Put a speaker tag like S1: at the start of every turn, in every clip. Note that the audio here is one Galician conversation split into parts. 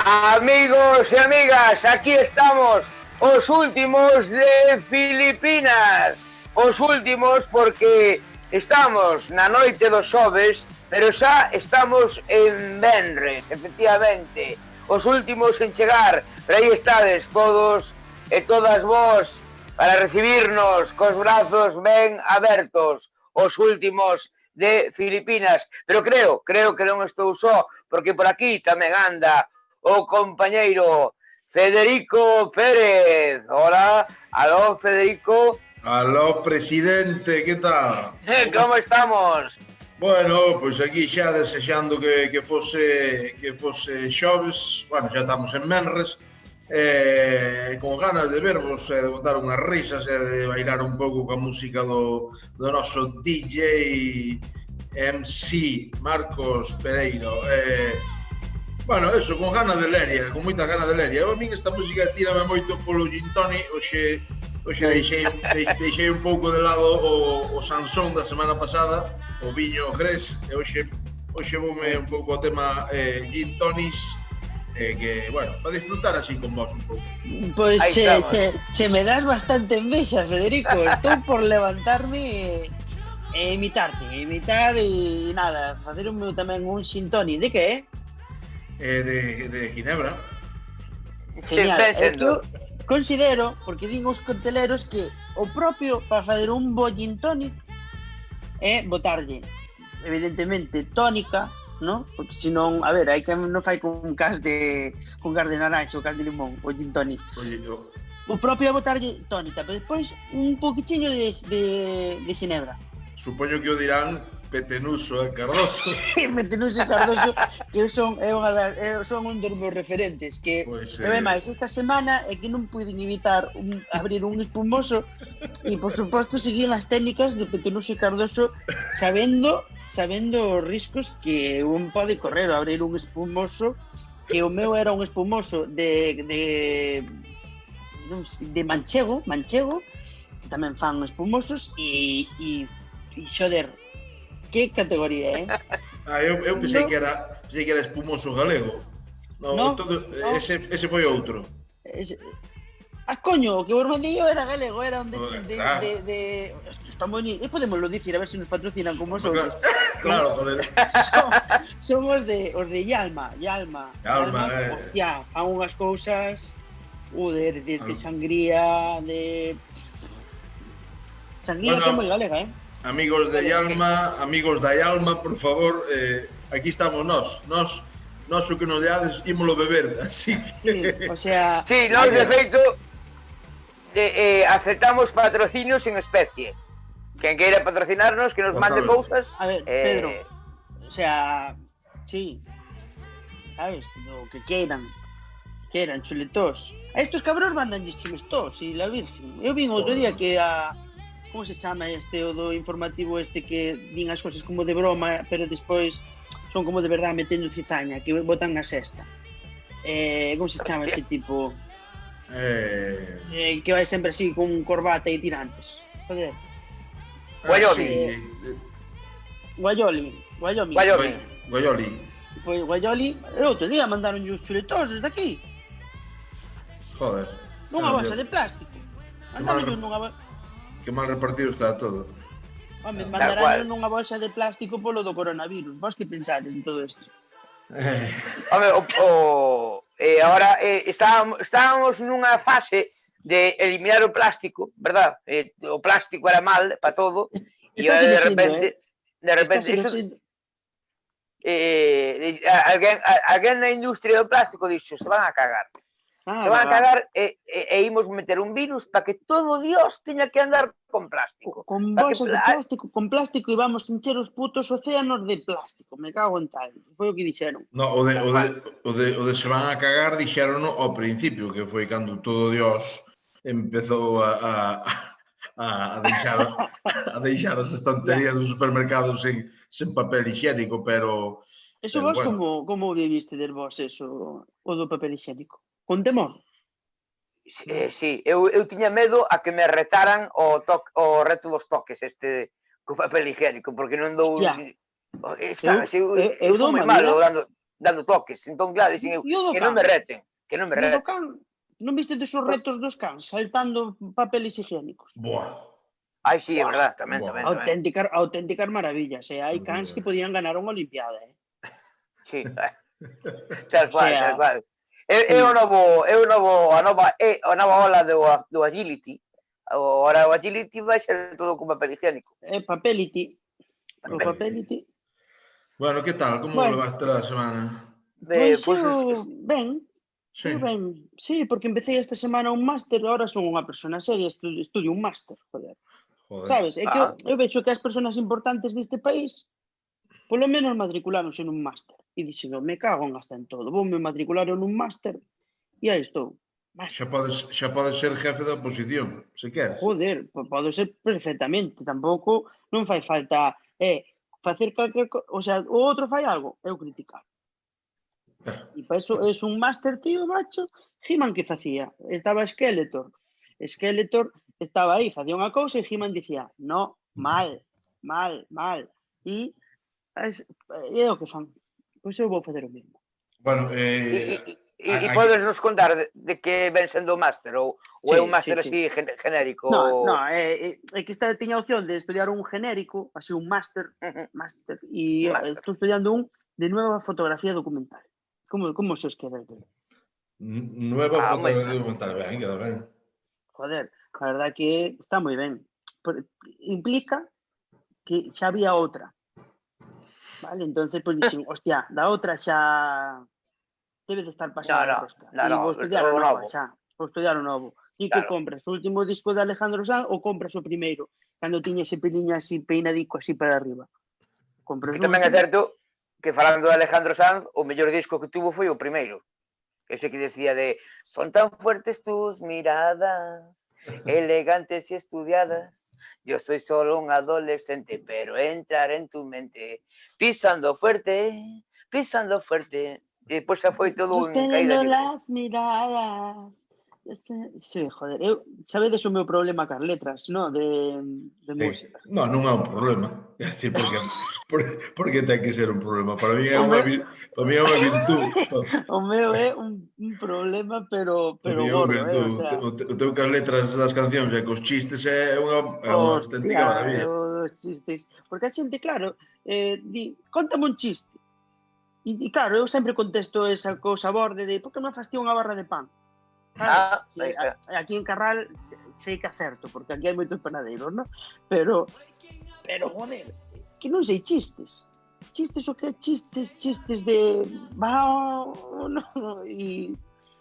S1: Amigos e amigas, aquí estamos, os últimos de Filipinas. Os últimos porque estamos na noite dos xoves, pero xa estamos en venres, efectivamente. Os últimos en chegar, pero aí estades todos e todas vos para recibirnos cos brazos ben abertos. Os últimos de Filipinas. Pero creo que non estou só, porque por aquí tamén anda o compañeiro Federico Pérez. Hola, aló Federico.
S2: Aló, presidente, que tal?
S1: Como estamos?
S2: Bueno, pois aquí xa desexando que fose xoves, bueno, xa estamos en Menres, con ganas de vervos e de botar unhas risas e de bailar un pouco coa música do noso DJ MC Marcos Pereiro. Bueno, eso, con ganas de leria, con moita ganas de leria. A min esta música tírame moito polo gin tonic, hoxe deixei un pouco de lado o Sansón da semana pasada, o viño Gres, e hoxe voume un pouco o tema gin tonics, que, bueno, para disfrutar así con vos un pouco.
S3: Pois che me das bastante envexa, Federico. Estou por levantarme e imitar e nada, facer un meu tamén un gin tonic. De que é?
S2: De Ginebra.
S3: Genial. É que eu considero, porque din os cocteleros que o propio para fazer un bo gin tonic é botarlle, evidentemente, tónica, ¿no? Porque senón, a ver, hai que non fai con cas de naranxa ou cas de limón, o gin tonic. O propio é botarlle tónica, pero despois un poquichiño de ginebra.
S2: Supoño que o dirán Petenuso e Cardoso.
S3: Petenuso e Cardoso, que son un dos meus referentes, que máis esta semana é que non puiden evitar abrir un espumoso e, por suposto, seguir as técnicas de Petenuso e Cardoso sabendo os riscos que un pode correr ao abrir un espumoso, que o meu era un espumoso de manchego, tamén fan espumosos e xoder, que categoría, eh?
S2: Eu pensei que era espumoso galego. No, ese foi outro.
S3: Coño, que o Bormandillo era galego, era un de está moi bonito. E podemoslo dicir, a ver se nos patrocinan como os outros.
S2: Claro, joder.
S3: Son os de Yalma. Hostia, fan unhas cousas de sangría, de... Sangría que é moi galega, eh?
S2: Amigos da Yalma, por favor, aquí estamos nós o que nos deades ímolo beber, así que...
S3: Sí, o sea...
S1: Sí, nós de feito aceptamos patrocinios en especie. Quen queira patrocinarnos, que nos mande cousas.
S3: A ver, Pedro, o sea, sí, sabes, lo que queiran, chuletos. A estos cabros mandan chuletos, y la virgen. Eu vin outro día que como se chama o do informativo que din as cosas como de broma, pero despois son como de verdade metendo cizaña, que botan na sexta. Como se chama ese tipo? Que vai sempre así con corbata e tirantes. Joder.
S1: Guayoli.
S3: Pois Guayoli, outro día mandaron os chuletosos daqui.
S2: Joder.
S3: Nunha bolsa de plástico. Mandaron nunha...
S2: Que mal repartido está todo.
S3: Home, mandaron nunha bolsa de plástico polo do coronavirus. Vos que pensades en todo isto?
S1: Home, agora estábamos nunha fase de eliminar o plástico, verdad? O plástico era mal para todo. E de repente alguén na industria do plástico dixo, se van a cagar. Se van a cagar e imos meter un virus para que todo Dios teña que andar con plástico.
S3: Con bolsas de plástico, con plástico, e vamos encher os putos océanos de plástico. Me cago en tal. Foi o que dixeron.
S2: No, o de se van a cagar dixeron ao principio, que foi cando todo Dios empezou a deixar as estanterías dos supermercados sen papel higiénico, pero...
S3: Eso vos como viviste de vos, eso, o do papel higiénico? Con temor?
S1: Sí, eu tiña medo a que me retaran o reto dos toques co papel higiénico, porque non dou... Eu sou moi malo dando toques. Entón, claro, dixen eu, que non me reten, que non me reten.
S3: Non viste dos retos dos cans, saltando papeles higiénicos?
S2: Buah.
S1: Ai, sí, é verdad, tamén.
S3: Auténticas maravillas, hai cans que podían ganar unha olimpiada, Sí.
S1: Tal cual. É a nova ola do agility. Agora o agility vai ser todo con papel higiénico.
S3: Papelity.
S2: Bueno, que tal? Como levaste a semana?
S3: Ben. Sí, porque empecé esta semana un máster, ahora son unha persona seria, estudio un máster, joder. Sabes, é que eu vexo que as persoas importantes deste país polo menos matriculáronse nun máster. E dixen, me cago en hasta en todo. Voume matricular nun máster e aí estou.
S2: Xa podes ser jefe da oposición, se queres.
S3: Joder, podo ser perfectamente. Tampouco non fai falta facer calquer cosa. O sea, o outro fai algo, eu criticar. E para eso é un máster, tío, macho. He-Man que facía? Estaba Skeletor. Skeletor estaba aí, facía unha cousa e He-Man dicía, no, mal. E é o que fan. Pois eu vou facer o mesmo.
S2: Bueno,
S1: E podes nos contar de que ven sendo o máster? Ou é un máster así genérico?
S3: No, é que tiña a opción de estudiar un genérico, así un máster, e estou estudiando un de nueva fotografía documental. Como se os queda?
S2: Nueva fotografía documental, ben, queda ben.
S3: Joder, a verdad que está moi ben. Implica que xa había outra. Vale, entonces pues dixen, hostia, da outra xa debe de estar pasada. Vou estudiar o novo xa. Vou estudiar o novo. E que compras? O último disco de Alejandro Sanz ou compras o primeiro? Cando tiña ese peliño así peinadico así para arriba.
S1: Que tamén é certo que falando de Alejandro Sanz, o mellor disco que tuvo foi o primeiro. Ese que decía de son tan fuertes tus miradas, elegantes y estudiadas. Yo soy solo un adolescente, pero entrar en tu mente pisando fuerte. E despois xa foi todo un caída libre.
S3: Las miradas. Sí, joder, sabedes o meu problema cas letras, no? De música.
S2: Non é un problema. É dicir, porque ten que ser un problema. Para mí é unha virtud.
S3: O meu é un problema, pero gordo,
S2: o teu cas letras das cancións e cos chistes é unha auténtica maravilla.
S3: Os chistes. Porque a xente, claro, di, contame un chiste. E claro, eu sempre contesto esa cousa borde de por que non fas ti unha barra de pan? Aquí en Carral sei que acerto, porque aquí hai moitos panadeiros, non? Pero, joder, que non sei chistes. Chistes o que? Chistes de...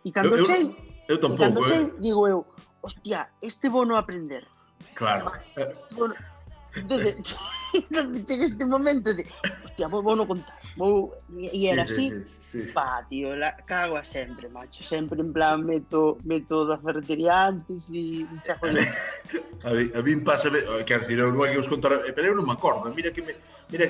S3: E cando sei, digo eu, hostia, este vou non aprender.
S2: Claro.
S3: Entonces, chega este momento de, hostia, vou non contar. E era así, tío, cago a sempre, macho. Sempre en plan meto da ferretería antes e xa joder.
S2: A min pasa, quero dicir, eu non hai que os contar, pero eu non me acordo. Mira que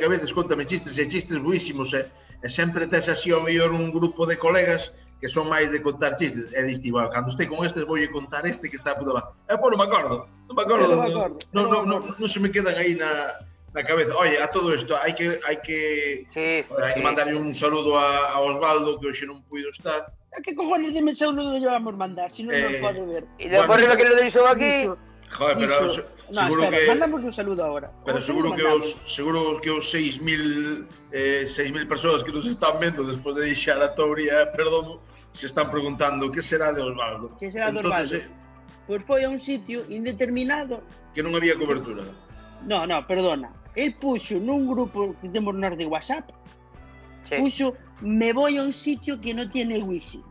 S2: a veces contame chistes buísimos, e sempre tes así ao mellor un grupo de colegas que son máis de contar chistes, e diste igual, cando este con estes voulle contar este que está a puta lá. Non me acordo, non se me quedan aí na cabeza. Oye, a todo isto, hai que mandarle un saludo a Osvaldo, que hoxe non puido estar.
S3: Que cojones de saludo llevamos mandar, se non nos pode ver.
S1: E depois lo que lo deixou aquí...
S2: Joder, pero seguro que...
S3: Mandamos un saludo agora.
S2: Pero seguro que os 6.000 persoas que nos están vendo despois de deixar a Touria, perdón, se están preguntando que será de Osvaldo.
S3: Que será de Osvaldo? Pois foi a un sitio indeterminado.
S2: Que non había cobertura.
S3: No, perdona. El puxo nun grupo que temos nos de WhatsApp, puxo, me voy a un sitio que non tiene wifi.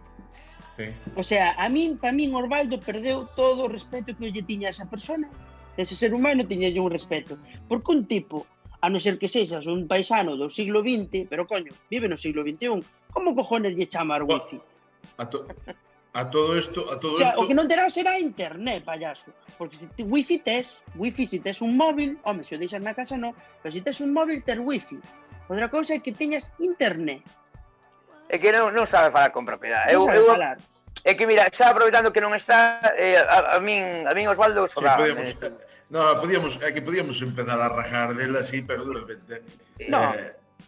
S3: O sea, para min Osvaldo perdeu todo o respeto que eu lle tiña a esa persona. Ese ser humano tiñalle un respeto. Porque un tipo, a non ser que sexas un paisano do siglo XX, pero coño, vive no siglo XXI, como cojones lle chamar wifi?
S2: A todo isto...
S3: O sea, o que non terá será internet, payaso. Porque se wifi se tes un móvil, home, se o deixas na casa non, pero se tes un móvil, tes wifi. Outra cousa é que teñas internet.
S2: É
S1: que non sabe falar con propiedade. É que, mira, xa aproveitando que non está, a min Osvaldo sobraba.
S2: Podíamos empezar a rajar dela así, pero duramente.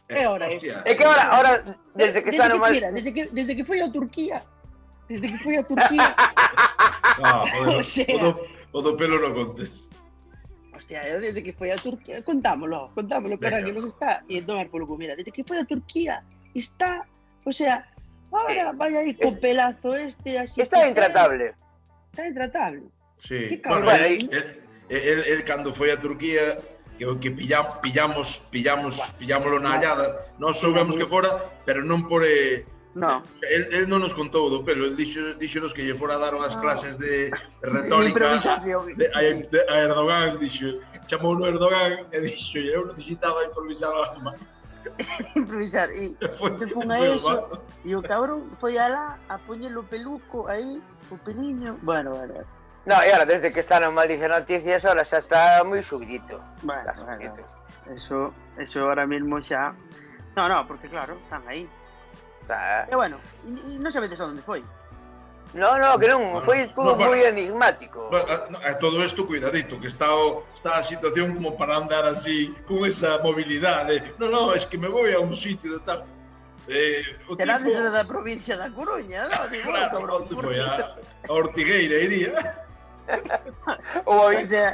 S3: É hora
S2: Hostia.
S1: É que ahora desde que está no mal...
S3: Mira, desde que foi a Turquía. Desde que foi a Turquía.
S2: O
S3: sea...
S2: o do pelo non contes.
S3: Hostia, eu desde que foi a Turquía, contámoslo, para que nos está e tomar polo cu. Mira, desde que foi a Turquía está, o sea, ahora vai aí co pelazo así.
S1: Está intratable.
S3: Está intratable.
S2: Sí.
S3: Que cabrón.
S2: Bueno, el cando foi a Turquía que pillámoslo na hallada, nós soubemos que fora, pero non por
S3: No.
S2: El non nos contou do pelo, el díxonos que lle fora a dar unhas clases de retórica a Erdogan, chamou no Erdogan e dixo, eu necesitaba improvisar algo máis.
S3: Improvisar, e te pon a eso, e o cabrón foi alá a poñer o peluco aí, o peliño, bueno.
S1: No, e ahora, desde que está no Maldice Noticias, ahora xa está moi subidito.
S3: Bueno, eso ahora mismo xa... No, porque claro, están aí. E bueno, e non sabedes a onde foi?
S1: No, que non, foi todo moi enigmático.
S2: Todo isto, cuidadito, que está a situación como para andar así, con esa movilidade. No, es que me voy a un sitio de tal...
S3: Será desde da provincia da Coruña, non?
S2: Claro, foi a Ortigueira, iría.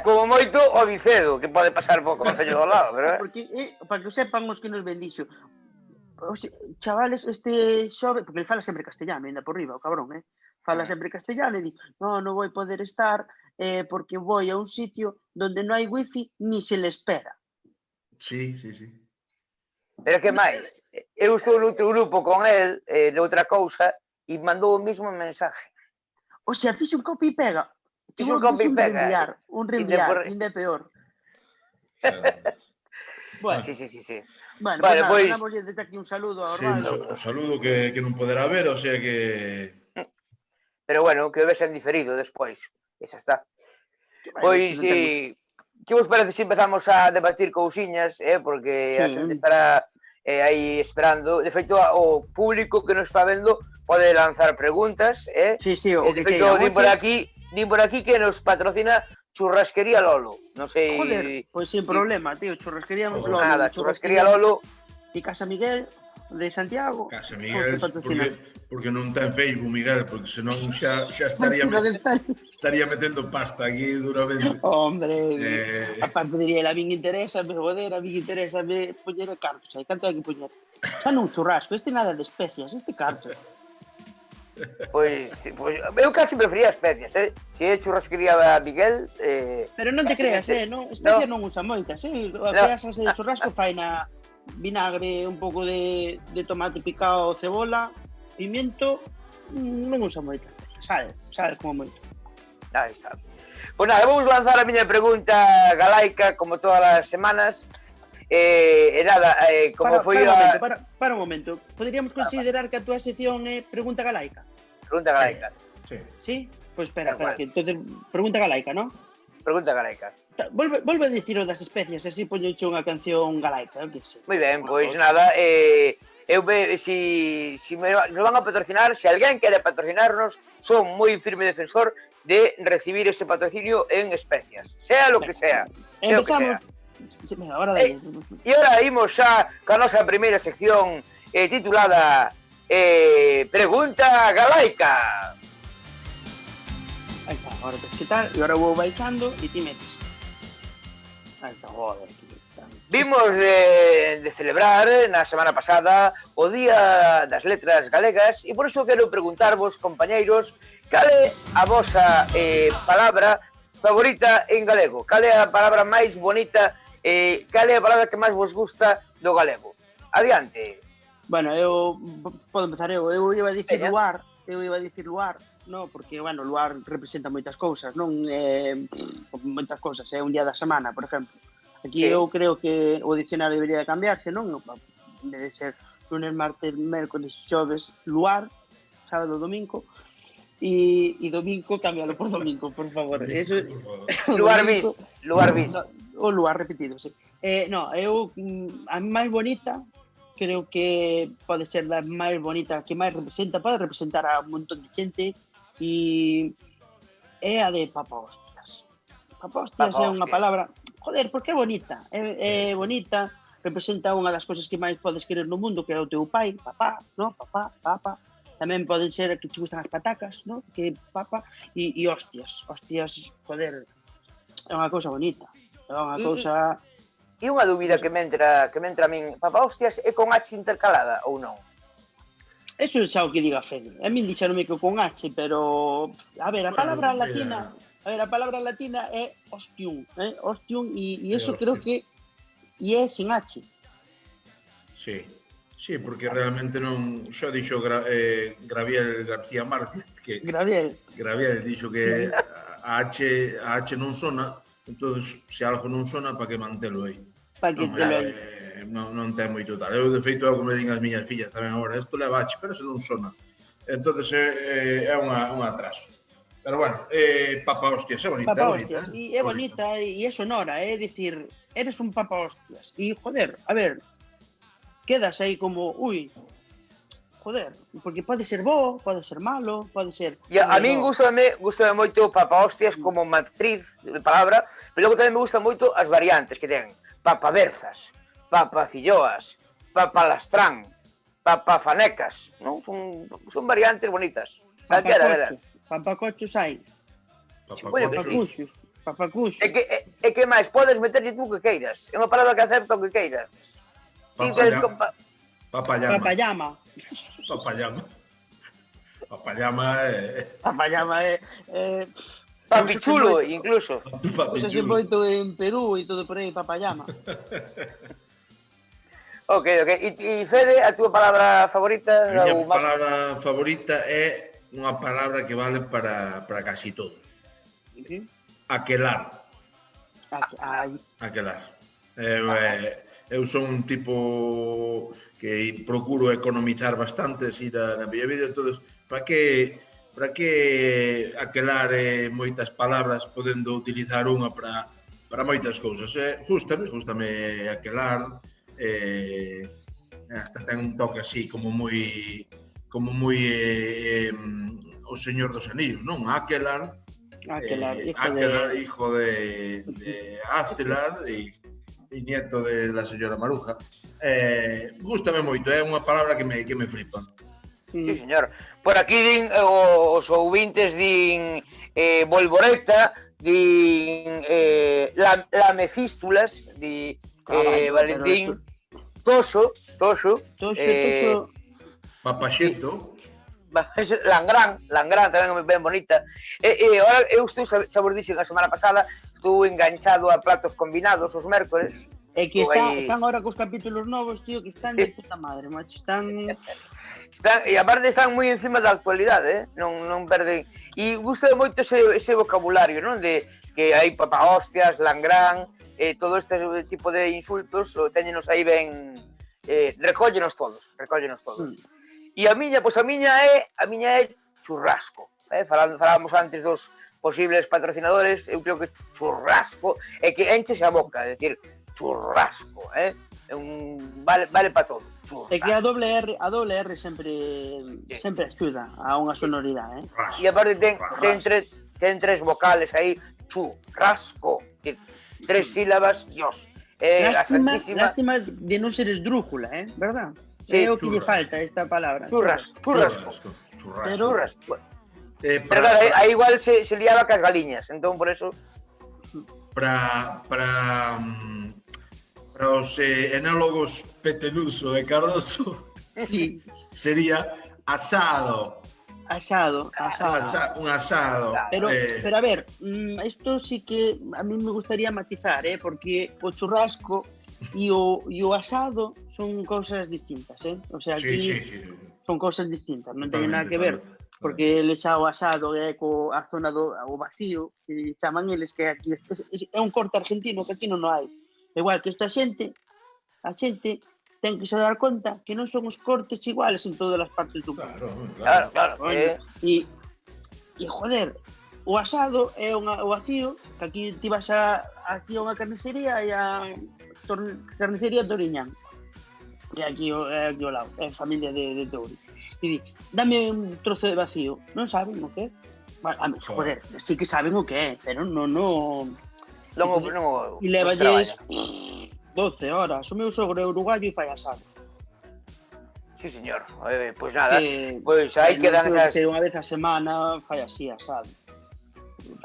S1: Como moito o Vicedo, que pode pasar pouco ao Concello do lado, pero...
S3: Porque, para que sepan os que nos ven dixo, chavales, este xove, porque ele fala sempre castellano, ainda por riba, o cabrón, fala sempre castellano e di, non vou poder estar porque vou a un sitio donde non hai wifi ni se le espera.
S2: Sí.
S1: Pero que máis, eu estou noutro grupo con el, noutra cousa, e mandou o mesmo mensaje.
S3: O sea, fixe un copy e pega.
S1: Fixe un copy e pega.
S3: Un reenviar, ainda é peor.
S1: Bueno, sí.
S3: Bueno, pues nada, damos desde aquí un saludo a Orvaldo.
S2: Sí, un saludo que non poderá ver, o sea que...
S1: Pero bueno, que o vesen diferido despois, e xa está. Pois, que vos parece se empezamos a debatir cousiñas, porque a xente estará aí esperando. De feito, o público que nos está vendo pode lanzar preguntas,
S3: Sí, o que
S1: queiran. Din por aquí que nos patrocina Churrasquería Lolo, non sei...
S3: Joder, pois sin problema, tío, Churrasquería Lolo.
S1: Nada, Churrasquería Lolo.
S3: E Casa Miguel, de Santiago.
S2: Casa Miguel, porque non ten Facebook, Miguel, porque senón xa estaría metendo pasta aquí duramente.
S3: Hombre, aparte diría, a min interesa, joder, a min interesa poñer cartos, hai canto hai que poñer. Xa non churrasco, nada de especias, cartos.
S1: Pois eu casi prefería especias, se é Churrasquería Miguel...
S3: Pero non te creas, especias non usa moitas, a peasas de churrasco fai na vinagre, un pouco de tomate picado, cebola, pimiento, non usa moitas, sabes como moito.
S1: Aí está. Pois nada, vamos lanzar a miña pregunta galaica, como todas as semanas, e nada, como foi a...
S3: Para un momento, poderíamos considerar que a túa sección é pregunta galaica?
S1: Pregunta galaica.
S3: Sí? Pois espera, que entonces, pregunta galaica, non?
S1: Pregunta galaica.
S3: Volve a dicir o das especias, así poñoche unha canción galaica, que sei.
S1: Moi ben, pois nada, eu se nos van a patrocinar, se alguén quere patrocinarnos, son moi firme defensor de recibir ese patrocinio en especias, sea lo que sea.
S3: Empezamos.
S1: E agora imos xa ca nosa primeira sección titulada Pregunta Galaica.
S3: Aí está, agora tes que tal, e agora vou baixando e ti metes. Aí está, joder.
S1: Vimos de celebrar na semana pasada o Día das Letras Galegas e por iso quero preguntarvos, compañeiros, cal é a vosa palabra favorita en galego? Cal é a palabra máis bonita? Cal é a palabra que máis vos gusta do galego? Adiante.
S3: Bueno, eu podo empezar eu iba a dicir luar, no, porque, bueno, luar representa moitas cousas, non? Moitas cousas, é un día da semana, por exemplo. Aquí eu creo que o dicionario debería cambiarse, non? Debe ser lunes, martes, mércoles, xoves, luar, sábado, domingo, e domingo, cámbialo por domingo, por favor. Eso,
S1: luar bis.
S3: O luar repetido, sí. A máis bonita, creo que pode ser a máis bonita que máis representa, pode representar a un montón de xente, e é a de papahostias. Papahostias é unha palabra, joder, porque é bonita, é bonita, representa unha das cousas que máis podes querer no mundo, que é o teu pai, papá, no? Papá, papa. Tamén poden ser que te gustan as patacas, no? Que papa, e hostias, joder, é unha cousa bonita, é unha cousa...
S1: E unha dúbida que me entra a min, papa hostias é con H intercalada ou non?
S3: Eso xa o que diga Fede. A min dixeronme que con H, pero... A ver, a palabra latina é ostium, e eso creo que... E é sin H.
S2: Sí, porque realmente non... Xo dixo Gabriel García Márquez, que... Gabriel dixo que a H non sona, entonces se algo non sona, para que mantelo aí? Para que te lo aí. Non ten moito tal. Eu, de feito, é o que me din as miñas fillas tamén agora. Isto leva H, pero se non sona. Entonces é un atraso. Pero bueno, papa hostias, é bonita.
S3: Papa hostias, e é bonita, e é sonora, é dicir, eres un papa hostias. E, joder, a ver, quedas aí como, joder, porque pode ser bo, pode ser malo, pode ser...
S1: E a min gustame moito o papa hostias como matriz de palabra, pero logo tamén me gustan moito as variantes que ten. Papa berzas, papa filloas, papa lastrán, papa fanecas, non? Son variantes bonitas.
S3: Papacochos hai. Papacuxos.
S1: É que máis, podes meterlle tú que queiras. É unha palabra que acepta o que queiras.
S3: Papayama. Papayama é...
S1: Papichulo, incluso.
S3: Usase moito en Perú e todo por aí, papayama.
S1: Ok. E Fede, a túa palabra favorita?
S2: A miña palabra favorita é unha palabra que vale para casi todo. Aquelar. Aquelar. Eu son un tipo que procuro economizar bastante así na miña vida, entonces, para que aquelar moitas palabras podendo utilizar unha para moitas cousas. Gústame aquelar, hasta ten un toque así como moi o Señor dos Anillos, non? Aquelar, hijo de Astelar e nieto de la señora Maruja. Gústame moito, é unha palabra que me flipa.
S1: Sí, señor. Por aquí din os ouvintes din Volvoreta, din Lamefístulas, di Valentín, Toso,
S2: Papaxeto,
S1: Langrán tamén é ben bonita. Ahora eu estou, xa vos dixen a semana pasada, estou enganchado a platos combinados os mércores.
S3: É que están agora cos capítulos novos, tío, que están de puta madre, macho,
S1: e aparte están moi encima da actualidade, non perden. E gusta moito ese vocabulario, non? De que hai papahostias, langrán, todo este tipo de insultos, téñenos aí ben, recóllenos todos. E a miña é churrasco, falábamos antes dos posibles patrocinadores, eu creo que churrasco é que enches a boca, é dicir, churrasco, vale para todo.
S3: É que a doble R sempre axuda a unha sonoridade,
S1: E aparte ten tres vocales aí, churrasco, tres sílabas, Dios.
S3: Lástima de non ser esdrújula, verdad? É o que lle falta esta palabra.
S1: Churrasco. Pero claro, aí igual se liaba cas galiñas, entón por eso...
S2: Para os enólogos Peteluso e Cardoso,
S3: sí,
S2: sería asado. Un asado.
S3: Pero a ver, isto sí que a mí me gustaría matizar, porque o churrasco e o asado son cousas distintas, O sea, aquí son cousas distintas, non teñen nada que ver, porque eles xa o asado é a zona do vacío, que chaman eles, que aquí é un corte argentino que aquí non hai. Igual que a xente ten que se dar conta que non son os cortes iguales en todas as partes do mundo.
S1: Claro.
S3: E joder, o asado é o vacío, que aquí ti vas aquí a unha carnicería e a carnicería Toriñán, que aquí ao lado, é familia de Touri. E di, dame un trozo de vacío, non saben o que é? Joder, sí que saben o que é, pero non... E levalles 12 horas. O meu sogro é uruguayo e fai asados.
S1: Sí, señor. Pois nada, pois aí quedan esas...
S3: Unha vez a semana fai así asado.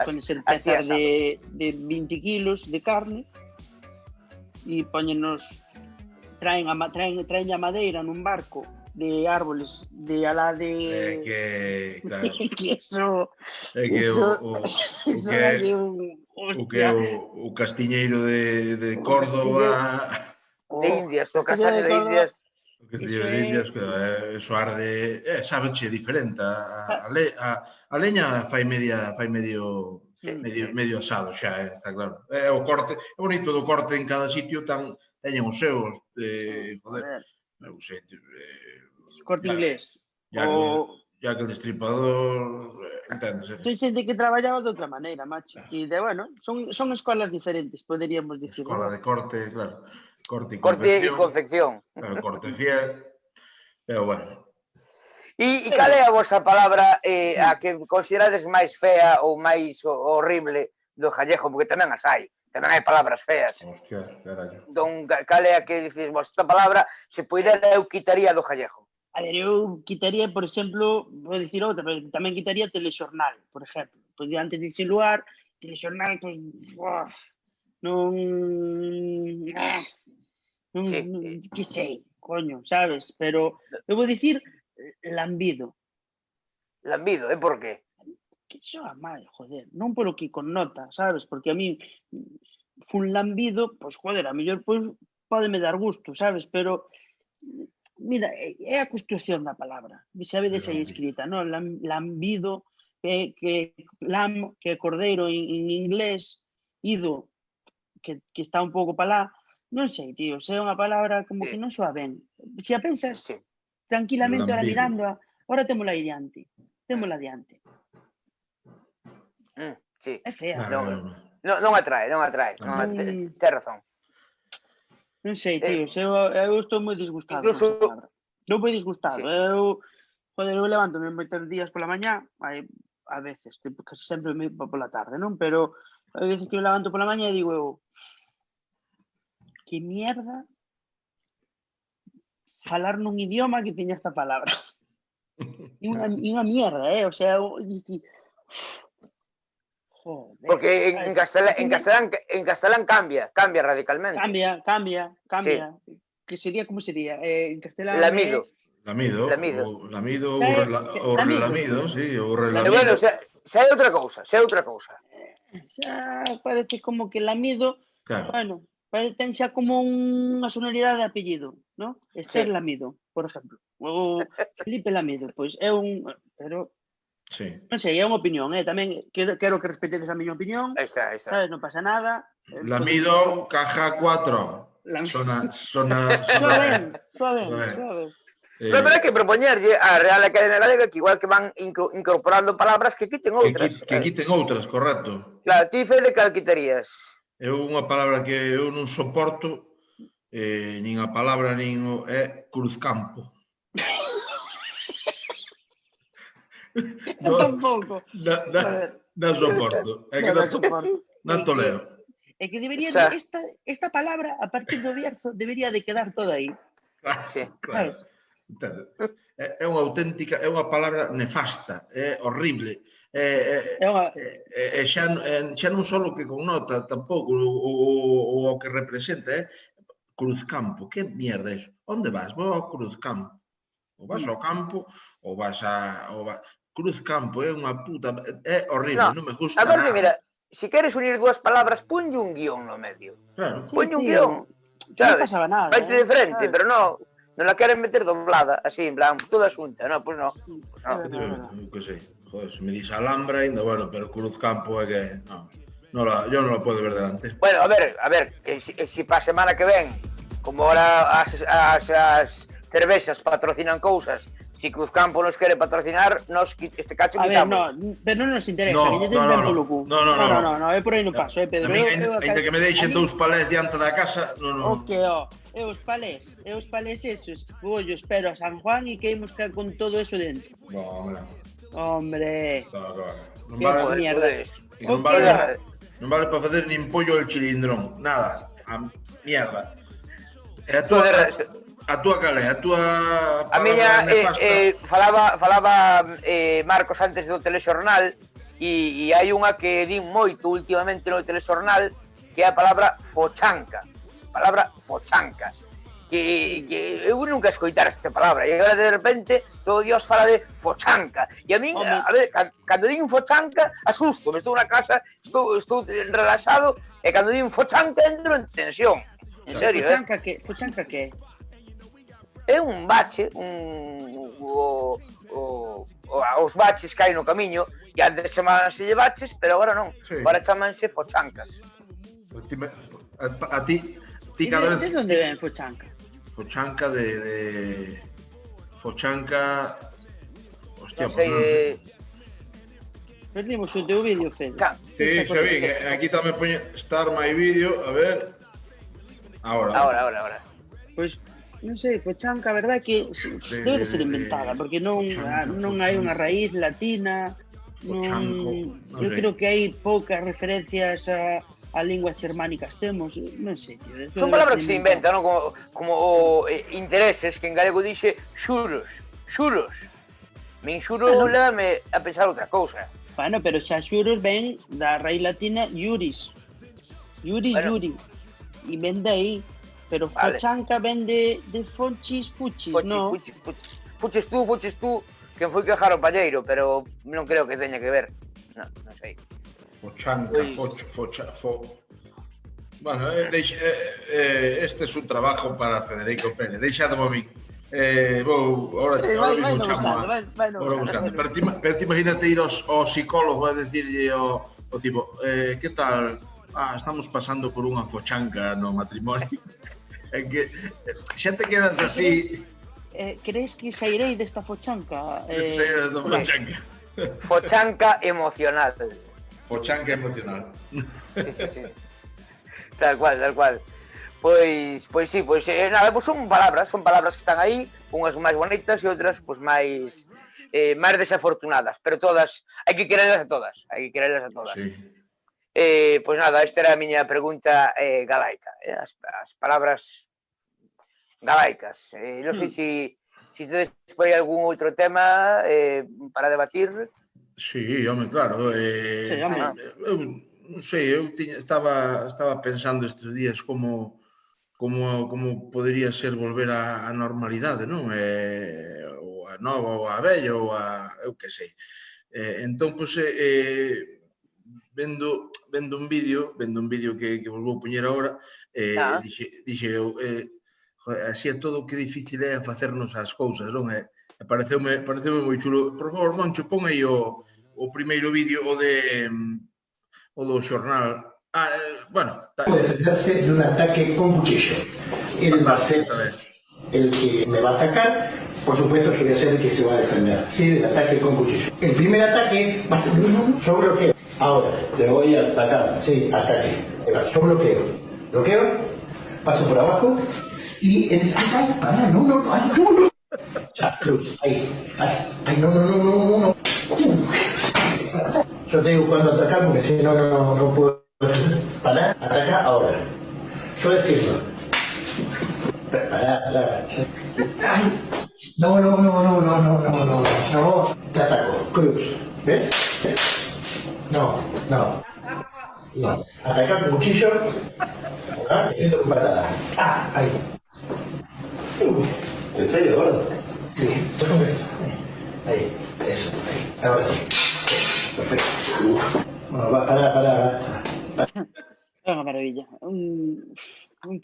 S3: Poden ser pezas de 20 kilos de carne e poñenos... Traen a madeira nun barco de árboles de alá de...
S2: Claro.
S3: Que eso...
S2: O castiñeiro de Córdoba...
S1: De Indias, o casaño de Indias...
S2: O Castillo de Indias, eso arde, sábenche diferente. A leña fai medio asado xa, está claro. O corte, é bonito do corte en cada sitio, teñen os seus, joder, eu sei,
S3: corte inglés.
S2: Ya que o destripador, entendes?
S3: Son xente que traballaba de outra maneira, macho. E bueno, son escolas diferentes, poderíamos dicir.
S2: Escola de corte, claro. Corte
S1: e confección.
S2: Claro, corte fiel. Pero bueno.
S1: E cal é a vosa palabra a que considerades máis fea ou máis horrible do gallego? Porque tamén as hai. Tamén hai palabras feas.
S2: Hostia, carallo.
S1: Don, cal é a que dices vos? Esta palabra, se puidera, eu quitaría do gallego.
S3: A ver, eu quitaría, por exemplo, vou dicir outra, pero tamén quitaría telexornal, por exemplo. Pois antes de insinuar, telexornal, pois... que sei, coño, sabes? Pero eu vou dicir lambido.
S1: Lambido, e por qué?
S3: Que soa mal, joder, non polo que connota, sabes? Porque a mí fun lambido, pois joder, a mellor pois pódeme dar gusto, sabes? Pero mira, é a construcción da palabra. Sabedes aí escrita, non? Lambido, que é cordeiro en inglés, ido, que está un pouco para lá. Non sei, tío, é unha palabra como que non soa ben. Se a pensas tranquilamente, ahora mirándoa, ahora témola aí diante.
S1: Sí.
S3: É fea.
S1: Non atrae. Ten razón.
S3: Non sei, tío, eu estou moi disgustado. Non moi disgustado. Eu levántome moitos días pola mañá, a veces, casi sempre me pola tarde, non? Pero a veces que me levanto pola mañá e digo eu, que mierda falar nun idioma que teña esta palabra. E unha mierda, o sea, joder.
S1: Porque en castelán cambia radicalmente.
S3: Cambia. Que sería, como sería? En castelán...
S2: Lamido, o relamido, sí, o relamido.
S1: Bueno, xa é outra cousa.
S3: Xa parece como que lamido,
S2: claro.
S3: Bueno, ten xa como unha sonoridade de apellido, ¿no? Esther Lamido, por exemplo. Ou Felipe Lamido, pois é un... Pero...
S2: Sí.
S3: Non sei, é unha opinión, tamén quero que respetedes a miña opinión.
S1: Aí está.
S3: Sabes, non pasa nada.
S2: Lamido, caja 4. Sona
S3: ben.
S1: Pero hai que propoñerlle a Real Academia Galega que igual que van incorporando palabras que quiten outras.
S2: Que quiten outras, correcto.
S1: Claro, ti Fede, cal quitarías?
S2: É unha palabra que eu non soporto, nin a palabra nin é cruzcampo.
S3: Eu tampouco.
S2: Non soporto. É que non tolero.
S3: É que debería, esta palabra, a partir do Bierzo, debería de quedar toda aí.
S2: Claro. É unha auténtica, é unha palabra nefasta, é horrible. Xa non só o que connota, tampouco o que representa, cruzcampo. Que mierda é iso? Onde vas? Vou ao cruzcampo. Ou vas ao campo, ou vas a... Cruzcampo é unha puta... É horrible, non me gusta nada.
S1: A ver, mira, se queres unir dúas palabras, ponlle un guión no medio.
S2: Claro.
S1: Ponlle un guión.
S3: Non pasaba nada.
S1: Vaite de frente, pero non la queren meter doblada, así, en plan, toda xunta. Non, pois non.
S2: Que sei. Joder, se me dis Alhambra ainda, bueno, pero Cruzcampo é que... yo non la puedo ver delante.
S1: Bueno, a ver, que si para a semana que ven, como ahora as cervexas patrocinan cousas, si Cruzcampo nos quere patrocinar, este cacho quitamos.
S3: A ver, pero non nos interesa, que lle ten ben polo cu.
S2: No,
S3: é por aí non paso, Pedro.
S2: Ainda que me deixen dous palés diante da casa, non.
S3: Os palés esos, yo espero a San Juan e que imos con todo eso dentro. Hombre.
S2: Non vale para facer nin pollo el chilindrón, nada. Mierda. A túa cal é? A túa
S1: a miña
S2: nefasta?
S1: falaba Marcos antes do telexornal e hai unha que din moito últimamente no telexornal que é a palabra fochanca. Que eu nunca escoitara esta palabra e agora de repente todo Dios fala de fochanca e a min, a ver, cando din fochanca asusto, me estou na casa, estou relaxado e cando din fochanca entro en tensión, en serio,
S3: Fochanca que
S1: é un bache, os baches que hai no camiño e antes chamábanse baches, pero agora non, agora chamanse fochancas.
S2: A ti cada vez...
S3: De onde ven fochanca?
S2: Fochanca de... Fochanca... Hostia,
S1: Non sei,
S3: Perdimos o teu vídeo, Fede.
S2: Sí, xa vi, aquí tamén poñe Start My Video, a ver...
S1: Ahora.
S3: Pois, non sei, fochanca, a verdade que debe de ser inventada, porque non hai unha raíz latina, eu creo que hai poucas referencias a linguas germánicas temos, non sei.
S1: Son palabras que se inventan, non? Como intereses, que en galego dixe xuros. Min xuro levame a pensar outra cousa.
S3: Bueno, pero xa xuros ven da raíz latina iuris, yuri, e ven de aí. Pero fochanca ven de fonchis, fuchis, non?
S1: Fuches tú, quen foi que o palleiro, pero non creo que teña que ver. Non sei.
S2: Fochanca, Bueno, este é un trabajo para Federico Pérez, deixadme a mí. Ahora buscando. Pero ti imagínate ir ao psicólogo a decirlle ao tipo, que tal? Estamos pasando por unha fochanca no matrimonio. Que xa te quedas así.
S3: Crees que sairei desta fochanca?
S2: Desta fochanca.
S1: Fochanca emocional.
S2: Fochanca emocional.
S1: Sí. Tal cual. Pois sí, nada, son palabras que están aí, unhas máis bonitas e outras máis desafortunadas, pero todas, hai que quererlas a todas.
S2: Sí.
S1: Pois nada, esta era a miña pregunta galaica, as palabras galaicas. Non sei se tedes por aí algún outro tema para debatir.
S2: Sí, home, claro. Non sei, eu estaba pensando estes días como podería ser volver á normalidade, non? Ou a nova, ou a vella, ou a... eu que sei. Entón, pois, vendo un vídeo que vos vou poñer agora, dixe eu, así é todo que difícil é facernos as cousas, non? Pareceume moi chulo. Por favor, Moncho, pon aí o primeiro vídeo, o do xornal. Bueno...
S4: Puede defenderse de un ataque con cuchillo. Él va a ser el que me va a atacar, por supuesto yo voy a ser el que se va a defender, ¿sí? Del ataque con cuchillo. El primer ataque va a ser yo bloqueo. Ahora, te voy a atacar, sí, ataque. Yo bloqueo, paso por abajo y... pará, no. Ya, cruz, ahí, no. Yo te digo cuándo atacar porque si no puedo parar, atacar ahora. Yo defiendo. Pará. Ay, no, te ataco, cruz, ¿ves? No. Atacar con cuchillo, defiendo con patada. Ahí. ¿En serio, gordo? Sí, ahí, eso, ahí, ahora sí. Perfecto. Bueno, para.
S3: É unha maravilla, un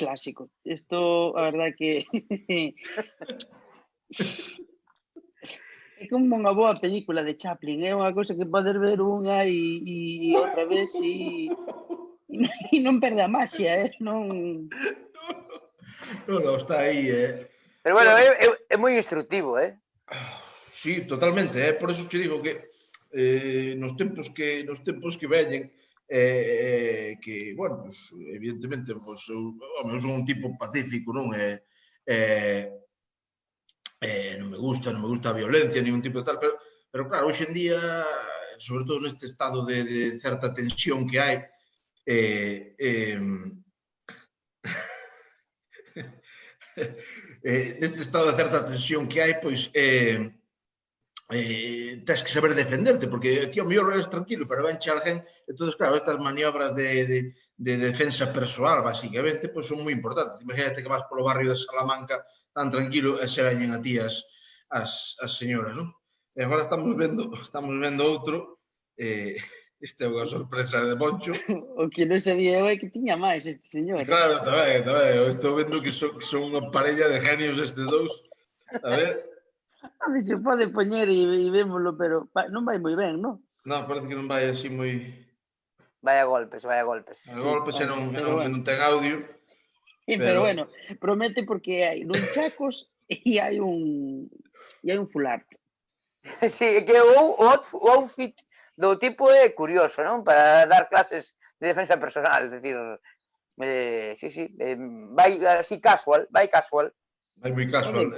S3: clásico. Isto, a verdade que é como unha boa película de Chaplin, é unha cousa que podes ver unha e outra vez e non perde a maxia, non...
S2: Non, está aí,
S1: Pero bueno, é moi instructivo,
S2: Sí, totalmente, por eso te digo que nos tempos que veñen, que, bueno, pues, evidentemente, pues, eu son un tipo pacífico, non? Non me gusta a violencia, ningún tipo de tal, pero claro, hoxe en día, sobre todo neste estado de certa tensión que hai, neste estado de certa tensión que hai, pois, tens que saber defenderte, porque ti ao mellor eres tranquilo, pero ven alguén, entón, claro, estas maniobras de defensa persoal, basicamente, pois son moi importantes. Imagínate que vas polo barrio de Salamanca tan tranquilo e se veñen a ti as señoras, non? E agora estamos vendo outro, esta é unha sorpresa de Moncho.
S3: O que non sabía eu é que tiña máis este señor.
S2: Claro, tamén. Estou vendo que son unha parella de genios estes dous. A ver...
S3: A mí se pode poñer e vémoslo, pero non vai moi ben, non?
S2: Non, parece que non vai así moi...
S1: Vai a golpes.
S2: A golpes e non ten audio.
S3: Pero bueno, promete porque hai nunchacos e hai un fular.
S1: Sí, que o outfit do tipo é curioso, non? Para dar clases de defensa personal, es decir, sí, vai así casual.
S2: Vai moi casual,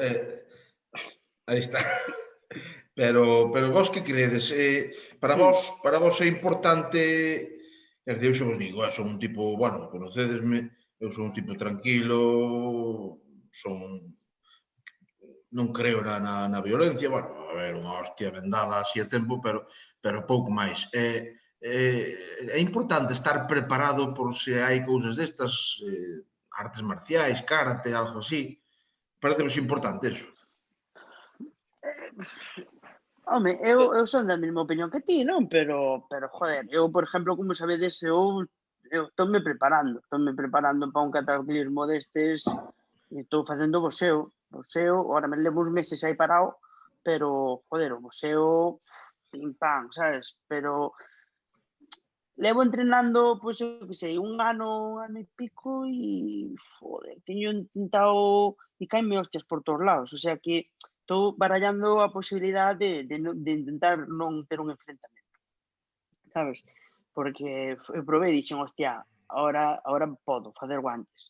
S2: aí está. Pero vos que credes? Para vos é importante... Eu xa vos digo, son un tipo, bueno, conocedesme, eu son un tipo tranquilo, non creo na violencia, bueno, a ver, unha hostia vendada así a tempo, pero pouco máis. É importante estar preparado por se hai cousas destas, artes marciais, karate, algo así. Parece-vos importante eso?
S3: Home, eu son da mesma opinión que ti, non? Pero, joder, eu, por exemplo, como sabedes, eu estou-me preparando para un cataclismo destes, e estou facendo boxeo, agora me levo uns meses aí parado, pero, joder, o boxeo, pim pam, sabes? Pero levo entrenando, pois, eu que sei, un ano e pico e, joder, teño intentado e caime hostias por todos lados, o sea que estou barallando a posibilidade de intentar non ter un enfrentamento, sabes? Porque eu probei e dixen, hostia, ahora podo facer guantes,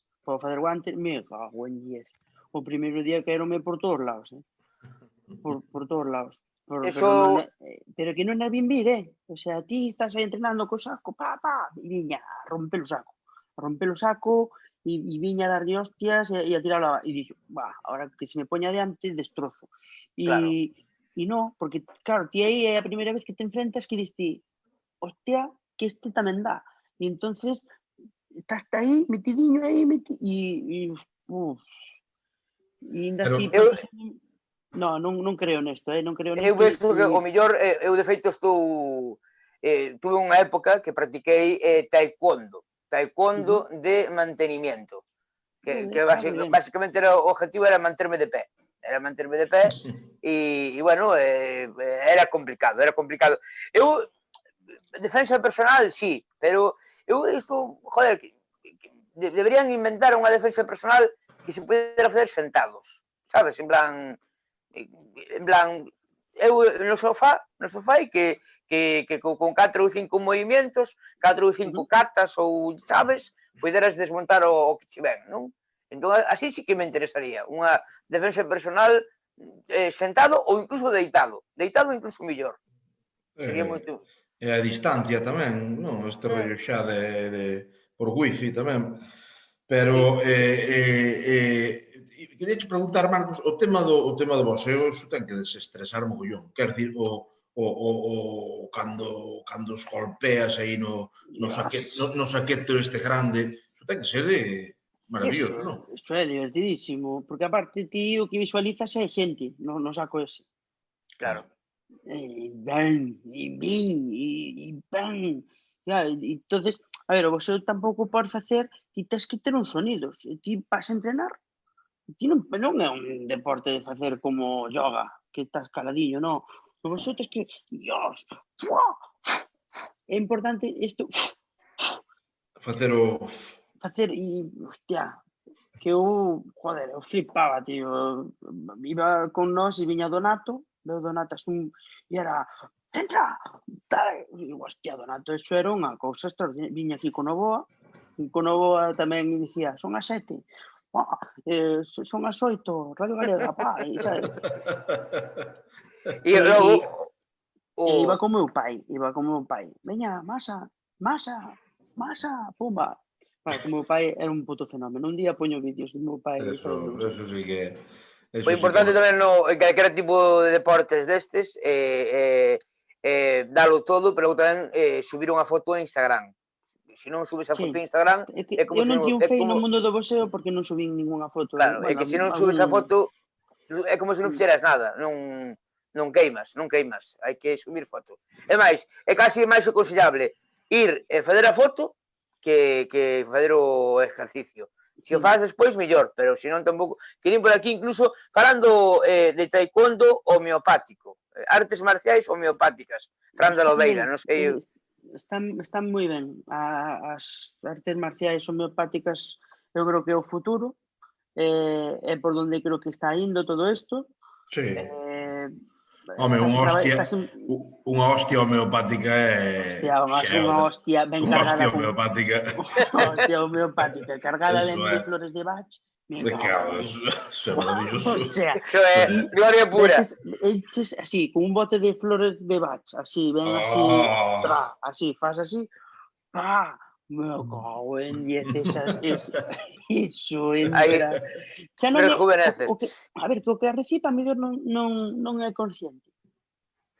S3: me cago en 10. O primeiro día caeronme por todos lados, por todos lados. Pero que non é bien vir, o sea, ti estás aí entrenando co saco, e viña a romper o saco, e viña a darlle hostias e a tirarla, e dixo, ahora que se me poña adiante, destrozo. E non, porque, claro, ti aí é a primeira vez que te enfrentas que diste, hostia, que este tamén dá. E entonces, estás aí, metidiño aí, e ainda así... Non creo nesto, non creo nesto.
S1: Eu vexo que o mellor, eu de feito tuve unha época que practiquei taekwondo de mantenimiento, que basicamente o objetivo era manterme de pé, e bueno, era complicado. Eu, defensa personal, sí, pero eu isto, joder, deberían inventar unha defensa personal que se pudera facer sentados, sabes, en plan, eu no sofá e que con 4 ou 5 movimentos, 4 ou 5 catas ou, sabes, poderas desmontar o que che ven, non? Entón, así sí que me interesaría, unha defensa personal sentado ou incluso deitado incluso mellor. Sería moito...
S2: E a distancia tamén, non? Este rollo xa por wifi tamén. Pero... Queria te preguntar, Marcos, o tema do boxeo, iso ten que desestresar mogollón. Quer dicir, cando os golpeas aí no saquete este grande, iso ten que ser maravilloso, non?
S3: Iso é divertidísimo, porque aparte ti o que visualizas é xente no saco ese.
S1: Claro.
S3: E ben, entonces, a ver, o boxeo tampouco podes facer, ti tens que ter uns sonidos, ti vas a entrenar. Ti non é un deporte de facer como yoga, que estás caladillo, non. Vosotros que... Dios, é importante isto...
S2: Facer,
S3: hostia, que eu, joder, eu flipaba, tío. Iba con nós e viña Donato, veo Donato e era... Centra! Dale! E, hostia, Donato, eso era unha cousa extraordinaria. Viña aquí con Novoa tamén dicía, son as 7. Son as 8, Radio Galega, sabes?
S1: E logo
S3: iba con meu pai. Veña, masa, pumba. Que o meu pai era un puto fenómeno. Un día poño vídeos do meu pai.
S2: Eso sí que...
S1: O importante tamén en calquera tipo de deportes destes dalo todo, pero logo tamén subir unha foto en Instagram. Se non subes a foto en Instagram é como
S3: eu non triunfei no mundo do boxeo porque non subín ninguna foto.
S1: Claro, é que se non subes a foto é como se non fixeras nada, non queimas, hai que subir foto. É máis, é casi máis aconsellable ir e fazer a foto que fazer o exercicio. Se o faz despois, mellor, pero se non tampouco... Que din por aquí incluso falando de taekwondo homeopático, artes marciais homeopáticas. Fran de Lobeira, non sei...
S3: Están moi ben. As artes marciais homeopáticas eu creo que é o futuro. É por donde creo que está indo todo isto.
S2: Sí. Home, unha hostia homeopática é...
S3: Unha hostia ben cargada.
S2: Unha hostia homeopática.
S3: Unha hostia homeopática cargada de flores de Bach.
S2: Eso é maravilloso.
S1: Eso é gloria pura.
S3: Así, con un bote de flores de Bach, así, ven así, así, faz así, me cago en 10 esas, iso entra.
S1: Rejuveneces.
S3: A ver, que o que reciba a mellor non é consciente,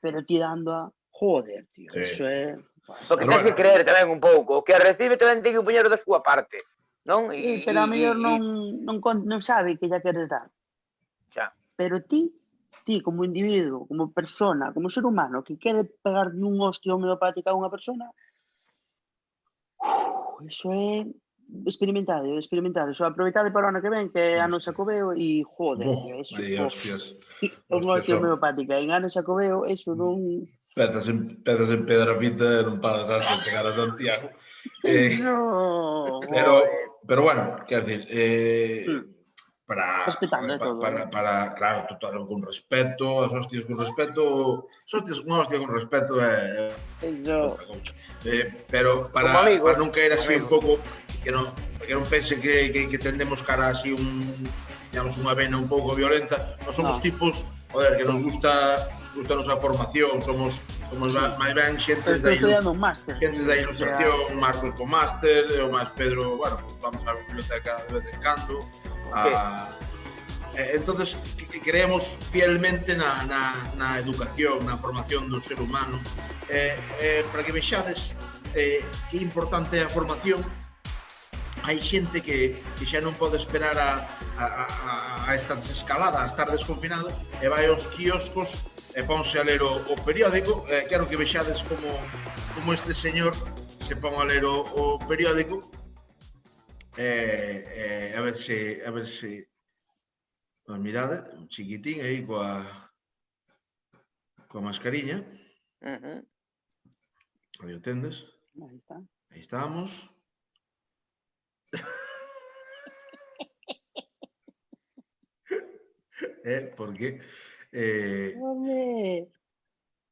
S3: pero ti dando a joder, tío, iso é...
S1: Porque tens que creer tamén un pouco, o que recibe tamén ten que poñer da súa parte. Non?
S3: Pero a mellor non sabe que ya queres dar.
S1: Xa.
S3: Pero ti como individuo, como persona, como ser humano que quere pegar nun hostia homeopática a unha persona, iso é experimentado. Iso aproveitade para o ano que ven, que é ano Xacobeo, e joder, iso é unha hostia homeopática. En ano Xacobeo, iso non...
S2: Pedras en Pedrafita non paras hasta chegar a Santiago. Pero bueno, quer decir, claro, todo con respeto, as hostias con respeto, unha hostia con respeto é pero para non caer así un pouco, que non pense que tendemos cara así digamos, unha vena un pouco violenta. Nós somos tipos, joder, que nos gusta nosa formación, somos máis ben xentes da ilustración, Marcos con máster, o máis Pedro, bueno, vamos á biblioteca de vez en cando. Entonces, creemos fielmente na educación, na formación do ser humano. Para que vexades que importante é a formación, hai xente que xa non pode esperar a esta desescalada, a estar desconfinado, e vai aos quioscos e ponse a ler o periódico. Quero que vexades como este señor se pon a ler o periódico, a ver se mirade, un chiquitín aí coa mascariña. Aí o tendes. Aí estamos. Porque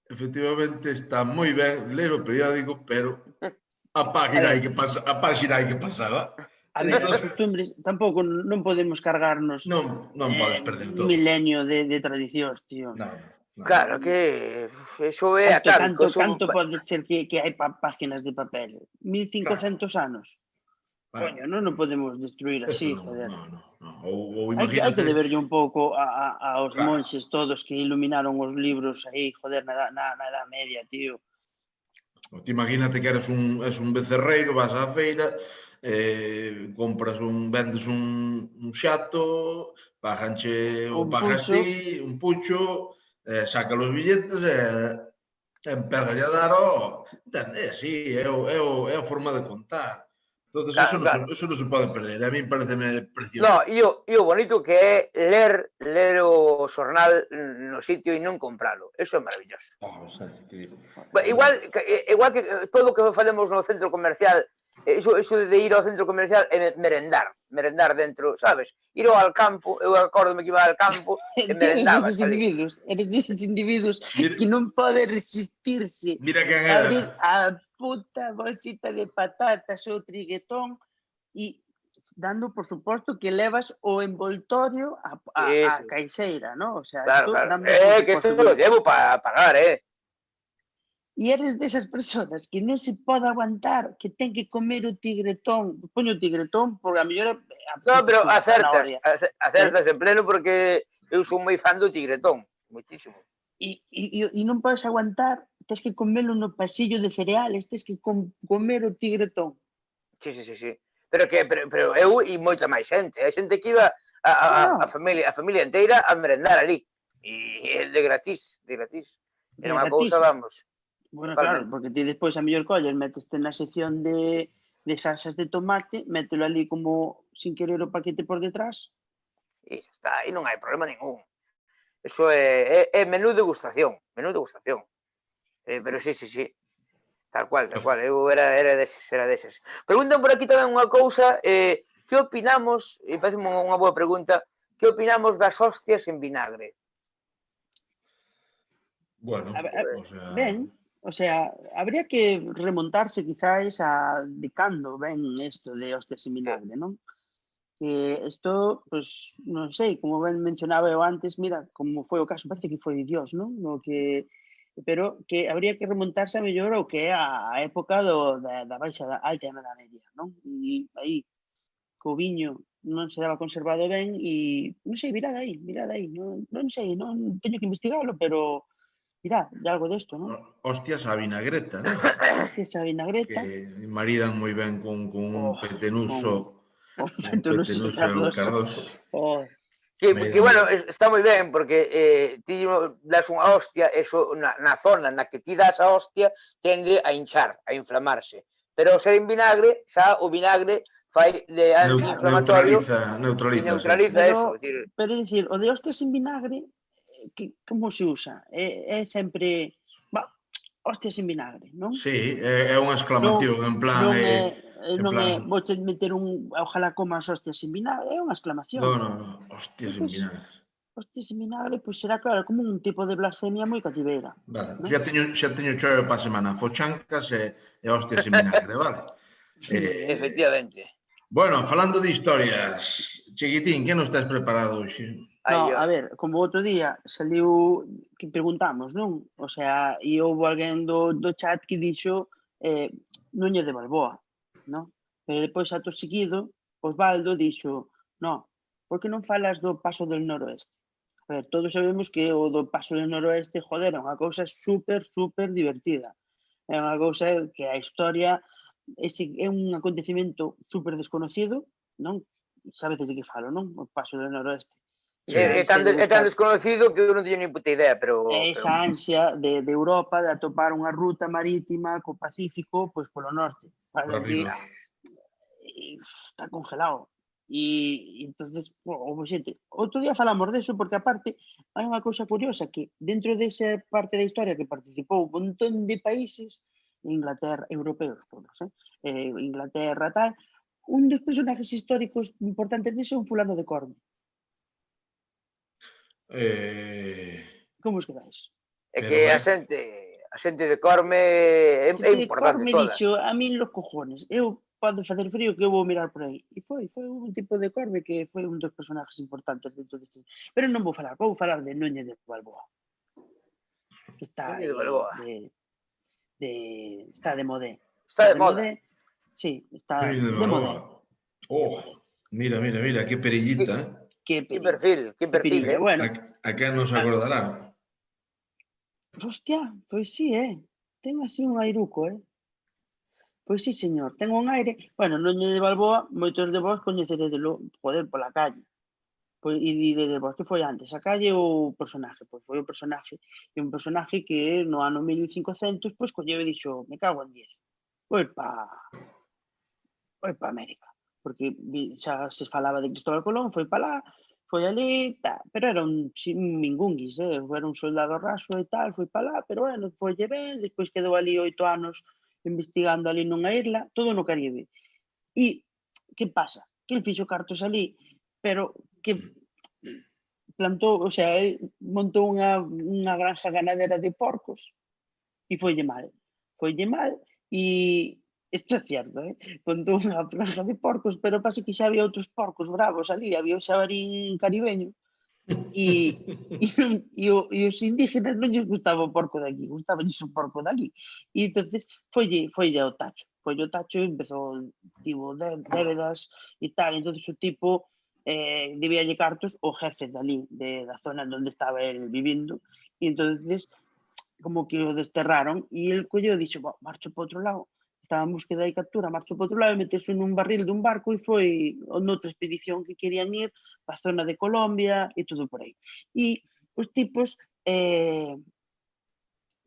S2: efectivamente está moi ben ler o periódico, pero a página hai que pasala.
S3: A ver, os costumbres tampouco non podemos cargarnos.
S2: Non podes perder todo.
S3: Milenio de tradicións, tío.
S1: Claro que eso é
S3: tanto pode ser que hai páginas de papel. 1500 anos. Coño, non podemos destruir así, joder. Hai que deberlle un pouco aos monxes todos que iluminaron os libros aí, joder, na Edad Media, tío.
S2: Te imagínate que eres un becerreiro, vas á feira, vendes un xato, paganche ou pagas ti, un pucho, saca os billetes e empégalle a dar sí, é a forma de contar. Entonces, eso non se pode perder. A mí pareceme precioso.
S1: No, e o bonito que é ler o xornal no sitio e non compralo. Eso é maravilloso. Igual que todo o que facemos no centro comercial, eso de ir ao centro comercial é merendar dentro, sabes? Ir ao campo, eu acórdome que iba ao campo e merendaba.
S3: Eres deses individuos que non pode resistirse
S2: a
S3: abrir a puta bolsita de patatas ou triguetón e dando, por suposto, que levas o envoltorio a caixeira, ¿no? O sea,
S1: claro. Que esto lo llevo para pagar,
S3: E eres desas persoas que non se pode aguantar, que ten que comer o tigretón. Poño o tigretón porque a mellor
S1: No, pero
S3: zanahoria.
S1: acertas en pleno porque eu son moi fan do tigretón, moitísimo.
S3: E non podes aguantar, tens que comelo no pasillo de cereales, tens que comer o tigretón.
S1: Sí. Pero eu e moita máis xente. Hai xente que iba a familia inteira a merendar ali. E de gratis. Era unha cousa, vamos.
S3: Bueno, claro, porque ti despois a mellor colles, meteste na sección de salsas de tomate, mételo ali como sin querer o paquete por detrás.
S1: E xa está, e non hai problema ningún. Eso é menú degustación. Pero sí. Tal cual. Eu era deses. Preguntan por aquí tamén unha cousa, que opinamos, e parece unha boa pregunta, que opinamos das hostias en vinagre?
S2: Bueno,
S3: ben, o sea, habría que remontarse quizás a de cando ven isto de hostias en vinagre, non? Que isto, pues, non sei, como ben mencionaba eu antes, mira, como foi o caso, parece que foi Dios, non? No que, pero que habría que remontarse a mellor ao que é a época da baixa da alta Edad Media, non? E aí, co viño non se daba conservado ben e, non sei, mirad aí, non sei, non teño que investigalo, pero mirad, de algo desto, non?
S2: Hostias a vinagreta, non?
S3: Hostias a vinagreta.
S2: Que maridan moi ben con un petenuso.
S3: Un petenuso cardoso.
S1: Que, bueno, está moi ben, porque ti das unha hostia, eso na zona na que ti das a hostia tende a hinchar, a inflamarse. Pero ao ser en vinagre, xa o vinagre fai de antiinflamatorio
S2: neutraliza
S1: eso.
S3: Pero é dicir, o de hostias en vinagre, como se usa? É sempre hostias en vinagre, non?
S2: Sí, é unha exclamación, en plan...
S3: Non é, vouche meter ojalá comas hostias en vinagre, é unha exclamación.
S2: Non, hostias en vinagre.
S3: Hostias en vinagre, pois será claro, como un tipo de blasfemia moi cativeira.
S2: Vale, xa teño chove para a semana, fochancas e hostias en vinagre, vale?
S1: Efectivamente.
S2: Bueno, falando de historias, Chiquitín, que non estás preparado hoxe?
S3: No, a ver, como outro día saliu que preguntamos, non? O sea, e houve alguén do chat que dixo Núñez de Balboa, non? Pero depois, ato seguido, Osvaldo dixo, no, por que non falas do Paso del Noroeste? A ver, todos sabemos que o do Paso del Noroeste, joder, é unha cousa super divertida. É unha cousa que a historia é un acontecimento super desconocido, non? Sabedes de que falo, non? O Paso del Noroeste.
S1: É tan desconocido que eu non teño ni puta idea, pero...
S3: Esa ansia de Europa de atopar unha ruta marítima co Pacífico pois polo norte. Está congelado. E entonces, xente, outro día falamos deso porque aparte hai unha cousa curiosa que dentro desa parte da historia que participou un montón de países, Inglaterra, europeos todos, Inglaterra, tal, un dos personajes históricos importantes deso é un fulano de Corme. Como os quedais?
S1: É que a xente de Corme é importante
S3: toda. Corme dixo, a min los cojones, eu pode facer frío que eu vou mirar por aí. E foi un tipo de Corme que foi un dos personajes importantes dentro deste. Pero non vou falar de Núñez de Balboa. Que está está de modé.
S1: Está de moda?
S3: Sí, está de modé.
S2: Mira, que perillita,
S1: Que perfil,
S3: bueno.
S2: A que nos acordará?
S3: Hostia, pois sí, ten así un airuco, Pois sí, señor, ten un aire. Bueno, Núñez de Balboa, moitos de vos coñeceredelo, joder, pola calle. Pois, e diredes vos, que foi antes, a calle ou o personaje? Pois foi o personaje. E un personaje que no ano 1500, pois colleu e dixo, me cago en 10. Foi pa América. Porque xa se falaba de Cristóbal Colón, foi para lá, foi ali, pero era un mingunguis, era un soldado raso e tal, foi para lá, pero bueno, foille ben, despois quedou ali 8 anos investigando ali nunha isla, todo no Caribe. E que pasa? Que el fixo cartos ali, pero que plantou, o sea, montou unha granja ganadera de porcos e foille mal. E isto é cierto, contou unha granja de porcos, pero pasa que xa había outros porcos bravos ali, había o xabarín caribeño, E os indígenas non lles gustaba o porco de aquí, gustaba o porco de ali. E entonces foille ao tacho. Foille ao tacho e empezou, tivo débedas e tal. Entonces o tipo debíalle cartos o jefe dali, da zona onde estaba el vivindo. E entonces como que o desterraron e el colleu e dixo, marcho para outro lado. Estaba en búsqueda e captura, marchou para outro lado e metese nun barril dun barco e foi noutra expedición que querían ir para a zona de Colombia e todo por aí. E os tipos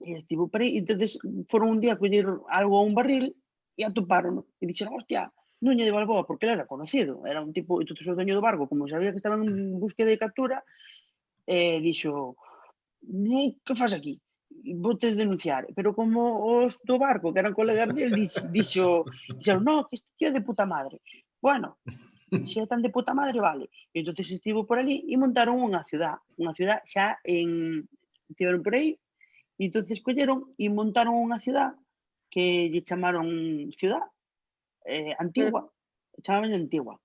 S3: estivo por aí, entonces foron un día a coller algo a un barril e atoparon e dixeron, hostia, Núñez de Balboa, porque ele era conocido, era un tipo, entonces o dueño do barco, como sabía que estaban en búsqueda e captura, dixo, que faz aquí? Voute denunciar, pero como os do barco, que eran colegas del, dixo, no, que este tío é de puta madre. Bueno, se é tan de puta madre, vale. E entón estivo por ali e montaron unha ciudad xa estiveron por aí, e entón colleron e montaron unha ciudad que lle chamaron ciudad antigua, chamaron antigua.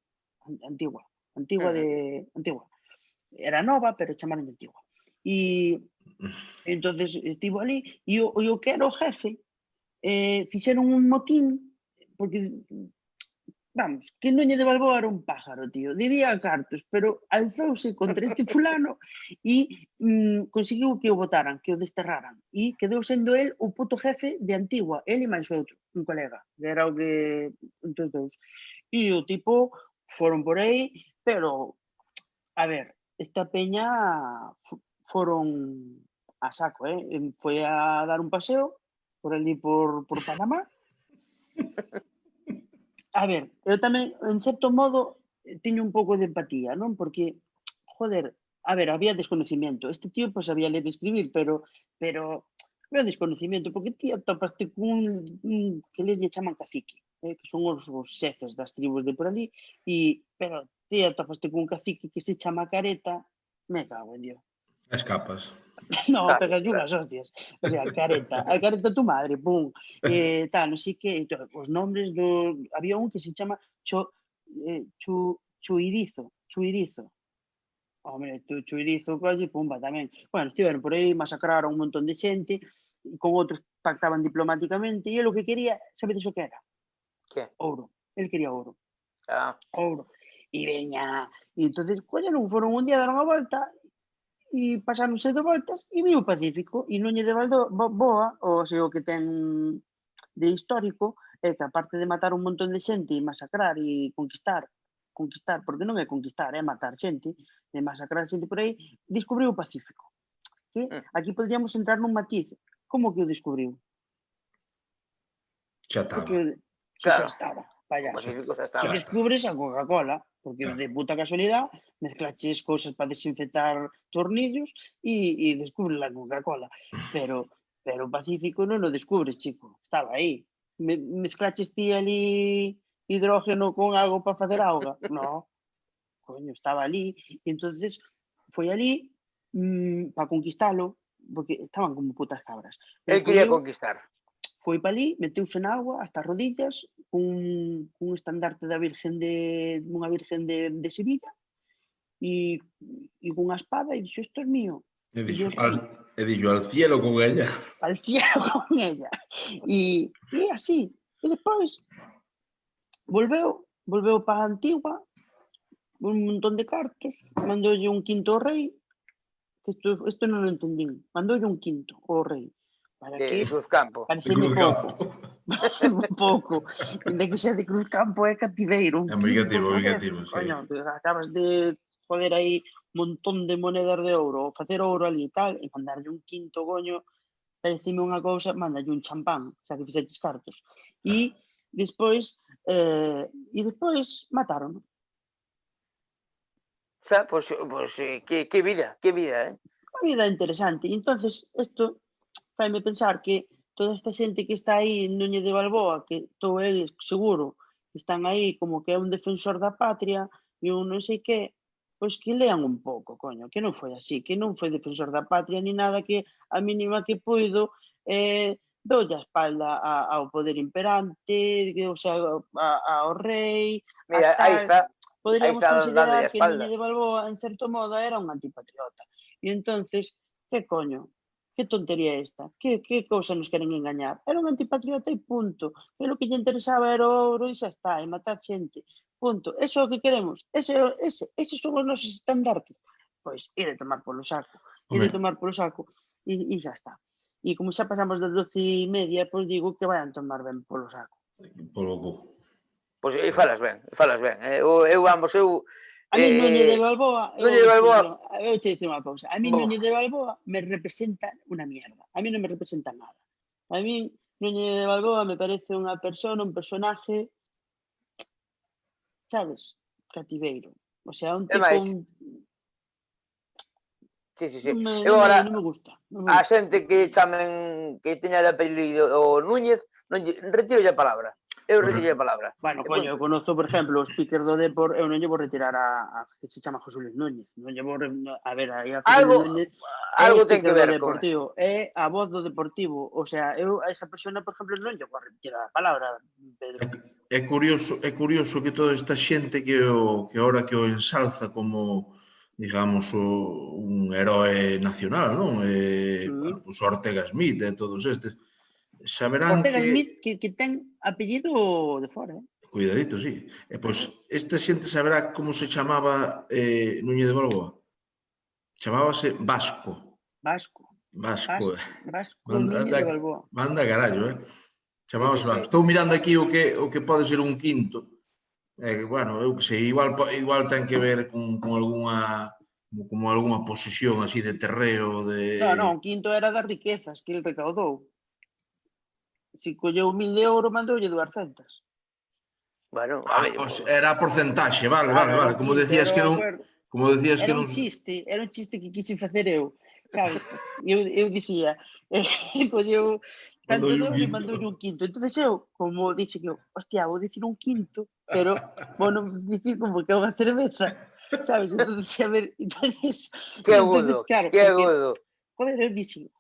S3: Era nova, pero chamaron antigua. E entonces estivo ali e o que era o jefe fixeron un motín porque, vamos, que Núñez de Balboa era un pájaro, tío, debía cartos, pero alzouse contra este fulano e conseguiu que o botaran, que o desterraran e quedou sendo el o puto jefe de Antigua, el e máis outro, un colega, que era o que entre os dous. E o tipo foron por aí, pero a ver, esta peña foron a saco, foi a dar un paseo por ali por Panamá. A ver, eu tamén, en certo modo, teño un pouco de empatía, non? Porque, joder, a ver, había desconocimiento. Este tío, pues, sabía ler e escribir, pero había desconocimiento, porque ti atopaste cun que les lle chaman cacique, que son os xefes das tribus de por ali, pero ti atopaste cun cacique que se chama Careta, me cago en Dios.
S2: Escapas.
S3: No, pegas unhas hostias. O sea, Careta tu madre, pum. Tal, non sei que, os nombres do... Había un que se chama Chuirizo. Hombre, Chuirizo, colle, pumba, tamén. Bueno, estiveron por aí, masacraron un montón de xente, e con outros pactaban diplomáticamente, e ele o que quería, sabedes o que era?
S1: Que?
S3: Ouro. El quería ouro.
S1: Ouro.
S3: E veña, e entonces, colleron, foron un día, daron a volta, e pasáronse de voltas e viu o Pacífico e Núñez de Balboa, o que ten de histórico, é que aparte de matar un montón de xente e masacrar e conquistar, porque non é conquistar, é matar xente, e masacrar xente por aí, descubriu o Pacífico. Que aquí podríamos entrar nun matiz. Como que o descubriu?
S2: Xa estaba.
S3: Xa estaba. Vaya,
S1: que
S3: descubres a Coca-Cola, porque de puta casualidad mezclaches cosas para desinfectar tornillos e descubres la Coca-Cola. Pero o Pacífico non o descubres, chico. Estaba aí. Mezclaches ti ali hidrógeno con algo para facer auga. No. Coño, estaba ali. E entonces foi ali para conquistalo, porque estaban como putas cabras.
S1: El quería conquistar.
S3: Foi para ali, meteuse na agua hasta as rodillas, un estandarte da Virgen unha Virgen de Sevilla e cunha espada e dixo, isto é mío.
S2: E dixo, al cielo con ella.
S3: Al cielo con ella. E así. E despois volveu para Antigua, un montón de cartos, mandoulle un quinto ao rei, que isto non lo entendín, mandoulle un quinto ao rei. Para que
S1: Cruzcampo.
S3: Pareceme pouco. De que xa de Cruzcampo é cativeiro.
S2: É moi cativo, sí.
S3: Coño, acabas de joder aí un montón de monedas de ouro, facer ouro ali e tal, e mandarlle un quinto goño, parecime unha cousa, mandalle un champán, xa que fixeches cartos. E despois mataron.
S1: Xa, pois, que vida,
S3: Unha vida interesante. E entonces, isto faime pensar que toda esta xente que está aí en Núñez de Balboa, que todo eles, seguro, están aí como que é un defensor da patria e un non sei que, pois que lean un pouco, coño, que non foi así, que non foi defensor da patria ni nada, que a mínima que puido doulle a espalda ao poder imperante, o sea, ao rei...
S1: Mira, aí está,
S3: poderíamos
S1: está dando a
S3: considerar que
S1: espalda.
S3: Núñez de Balboa, en certo modo, era un antipatriota. E entonces, que coño? Que tontería é esta? Que cousa nos queren engañar? Era un antipatriota e punto. Que lo que lle interesaba era o ouro e xa está, e matar xente. Punto. Eso é o que queremos. Eses son os nosos estandartes. Pois, ir a tomar polo saco. Ir a tomar polo saco e xa está. E como xa pasamos das 12:30, pois digo que vayan tomar ben polo saco.
S2: Polo cu.
S1: Pois aí falas ben. Vamos,
S3: A mí Núñez de Balboa,
S1: Núñez de Balboa,
S3: eu te digo unha cousa, a mí Núñez de Balboa me representa unha mierda, a mí non me representa nada. A mí Núñez de Balboa me parece unha persona, un personaje, sabes, cativeiro. O sea, un tipo...
S1: Sí.
S3: Non me gusta.
S1: A xente que chamen, que teña de apelido o Núñez, retiro a palabra. Eu retiro a palabra.
S3: Bueno, coño, eu conozco, por exemplo, os speakers do Depor, eu non lle vou retirar a que se chama José Luis Núñez. Non lle vou... A ver, aí a José Luis Núñez
S1: algo ten que ver con
S3: Deportivo. É a voz do Deportivo. O sea, eu a esa persona, por exemplo, non lle vou retirar a palabra, Pedro.
S2: É curioso que toda esta xente que ahora que o ensalza como, digamos, un heroe nacional, non? Bueno, pues Ortega Smith e todos estes, saberán
S3: Ortega Smith que ten apellido de fora,
S2: Cuidadito, sí. E pois, esta xente saberá como se chamaba Núñez de Balboa. Chamábase Vasco.
S3: Vasco Núñez de Balboa.
S2: Manda carallo, Chamábase Vasco. Estou mirando aquí o que pode ser un quinto. Bueno, eu que sei, igual ten que ver con algunha posesión así de terreo, de...
S3: Non, un quinto era das riquezas que ele recaudou. Se colleu 1.000 de ouro, mandoulle 200.
S1: Bueno,
S2: pues era a porcentaxe, vale. Como decías que non...
S3: Era un chiste que quixen facer eu, sabes? Eu dicía, colleu tanto de ouro e mandoulle un quinto. Entón eu, como dixe que hostia, vou dicir un quinto, pero vou non dicir como que é unha cerveza, sabes? Entón, a ver,
S1: que agudo.
S3: Joder, eu dixen,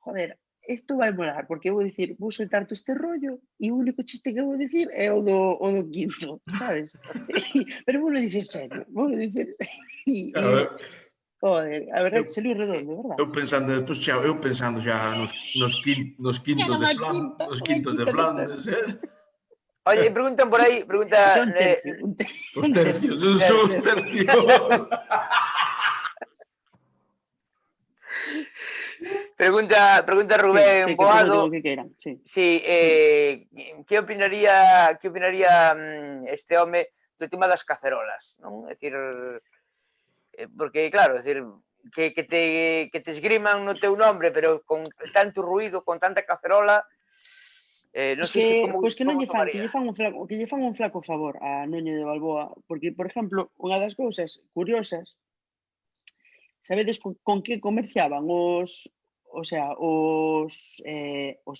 S3: isto vai molar, porque vou dicir, vou soltar-te este rollo e o único chiste que vou dicir é o do quinto, sabes? Pero vou dicir serio, joder, a verdade que saliu redondo, verdad?
S2: Eu pensando xa nos quintos de Flandes,
S1: Oye, preguntan por aí,
S2: os tercios, son os tercios.
S1: Pregunta Rubén Boado.
S3: Sí,
S1: que opinaría este home do tema das cacerolas, non? É dicir, porque claro, é dicir, que te esgriman no teu nombre, pero con tanto ruido, con tanta cacerola, non sei como...
S3: Pois que non lle fan, que lle fan un flaco favor a Núñez de Balboa, porque, por exemplo, unha das cousas curiosas, sabedes con que comerciaban os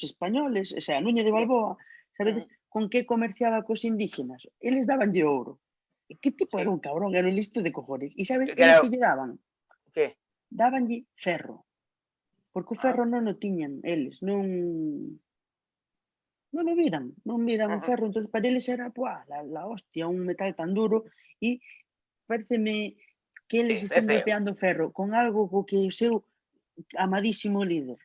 S3: españoles, o sea, Núñez de Balboa, sabedes con que comerciaba cos indígenas? Eles dabanlle ouro. Que tipo era un cabrón, era un listo de cojones. E sabes que lle daban?
S1: Que?
S3: Dabanlle ferro. Porque o ferro non o tiñan eles, non o viran o ferro, entón para eles era la hostia, un metal tan duro, e pareceme que eles están golpeando ferro con algo co que o seu amadísimo líder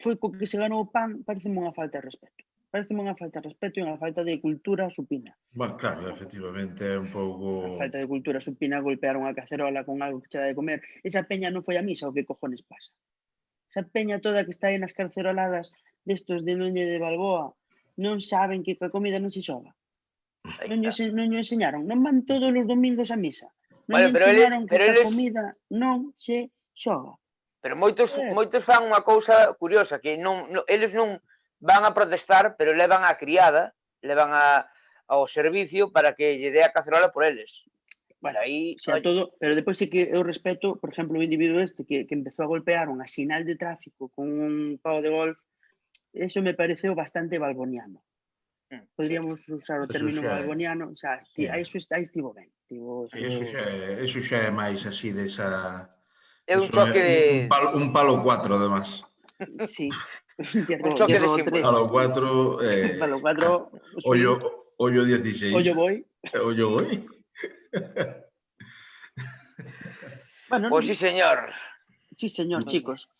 S3: foi co que se ganou o pan. Pareceme unha falta de respeto e unha falta de cultura supina.
S2: Bueno, claro, efectivamente é un pouco...
S3: A falta de cultura supina, golpear unha cacerola con algo que che dá de comer. Esa peña non foi a misa, o que cojones pasa? Esa peña toda que está aí nas carceroladas destos de Núñez de Balboa non saben que a comida non se xoga. Non lle enseñaron, non van todos os domingos a misa. Non lle enseñaron que a comida non se xoga.
S1: Pero moitos fan unha cousa curiosa, que eles non van a protestar, pero levan a criada, levan ao servicio para que lle dé a cacerola por eles.
S3: Bueno, aí, pero depois sí que eu respeto, por exemplo, o individuo este que empezou a golpear unha sinal de tráfico con un pau de golf, eso me pareceu bastante balboniano. Podríamos usar o término balboniano, xa, eso estivo ben.
S2: Eso xa é máis así desa...
S1: É un choque de...
S2: Un palo 4, además.
S3: Sí.
S1: Un choque de símbolos.
S2: Palo 4...
S3: Palo 4...
S2: Ollo 16.
S3: Ollo voy.
S2: Ollo voy.
S3: Bueno,
S1: Pois sí, señor.
S3: sí, señor, chicos.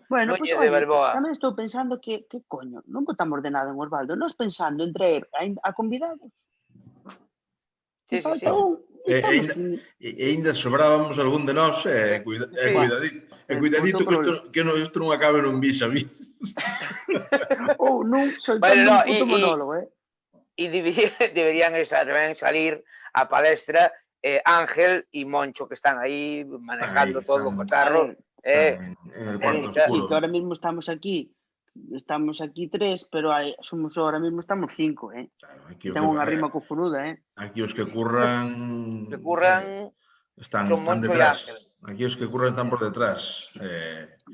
S3: Bueno,
S1: Núñez
S3: pois,
S1: de
S3: oye,
S1: Balboa.
S3: tamén estou pensando que coño, non botamos de nada en Osvaldo. Nós pensando en traer a convidados.
S1: Sí, sí, sí.
S3: Falta un.
S2: E ainda sobrábamos algún de nós, cuidadito que isto non acabe nun vis a vis.
S3: Ou non
S1: Bueno,
S3: soltando un puto monólogo,
S1: E deberían tamén salir a palestra Ángel e Moncho, que están aí manejando todo o cotarro.
S2: En el cuarto oscuro.
S3: Sí, que ahora mismo estamos aquí 3, pero somos ahora mismo estamos 5,
S2: Claro,
S3: Tengo unha rima cojonuda,
S2: Aquí os que curran...
S1: Son
S2: están
S1: Moncho e
S2: detrás.
S1: Ángel.
S2: Aquí os que curran están por detrás.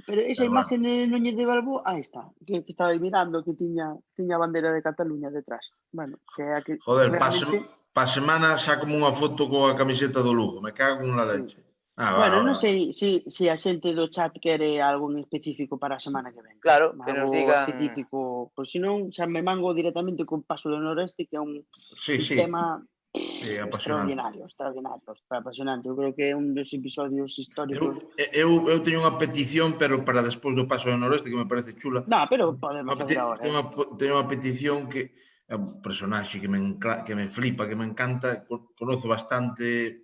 S3: Pero esa imagen de Núñez de Balboa, aí está, que estaba aí mirando, que tiña a bandera de Cataluña detrás. Bueno, que é a que
S2: joder,
S3: realmente...
S2: pa semana saco unha foto coa camiseta do Lugo, me cago en la leche.
S3: Bueno, non sei se a xente do chat quere algo en específico para a semana que ven.
S1: Claro, que nos digan...
S3: específico, pois senón xa me mango directamente con Paso do Noroeste, que é un tema extraordinario, apasionante. Eu creo que é un dos episodios históricos.
S2: Eu teño unha petición, pero para despois do Paso do Noroeste, que me parece chula.
S3: Non, pero podemos fazer agora.
S2: Teño unha petición que é un personaxe que me flipa, que me encanta, conozo bastante,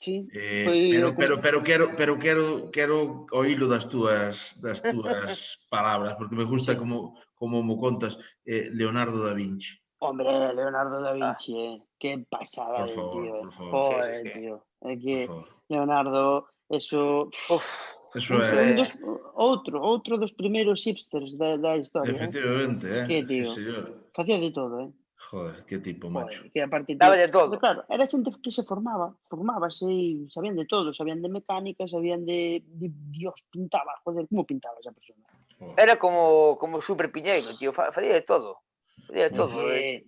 S3: Sí,
S2: pero quero oílo das túas palabras, porque me gusta como mo contas Leonardo da Vinci.
S3: Hombre, Leonardo da Vinci, que pasada de tío.
S2: Por favor.
S3: Tío. É que Leonardo, eso
S2: é
S3: outro dos primeiros hipsters da historia.
S2: Efectivamente,
S3: Que tío,
S2: sí, señor.
S3: Facía de todo,
S2: Joder, que tipo, macho.
S3: Que aparte
S1: daba de todo.
S3: Claro, era xente que se formábase e sabían de todo, sabían de mecánica, sabían de Dios, pintaba, joder, como pintaba esa persona.
S1: Era como Super Piñeiro, tío, facía de todo. Facía de todo.
S3: E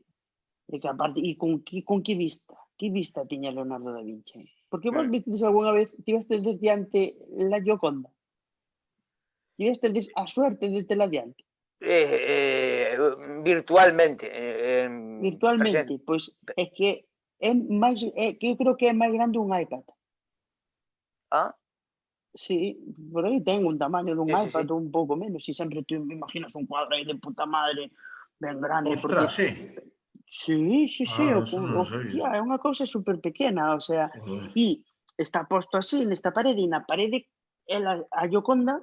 S3: que aparte, e con que vista? Que vista tiña Leonardo da Vinci? Porque vos vistedes algunha vez, tivastedes diante la Gioconda? Tivastedes a suerte de tela diante?
S1: Virtualmente.
S3: Virtualmente, pois é que que eu creo que é máis grande un iPad. Sí, por aí ten un tamaño dun iPad ou un pouco menos, e sempre te imaginas un cuadro aí de puta madre ben grande.
S2: Ostras, sí.
S3: Sí, hostia, é unha cousa super pequena, o sea, e está posto así nesta parede, e na parede a Gioconda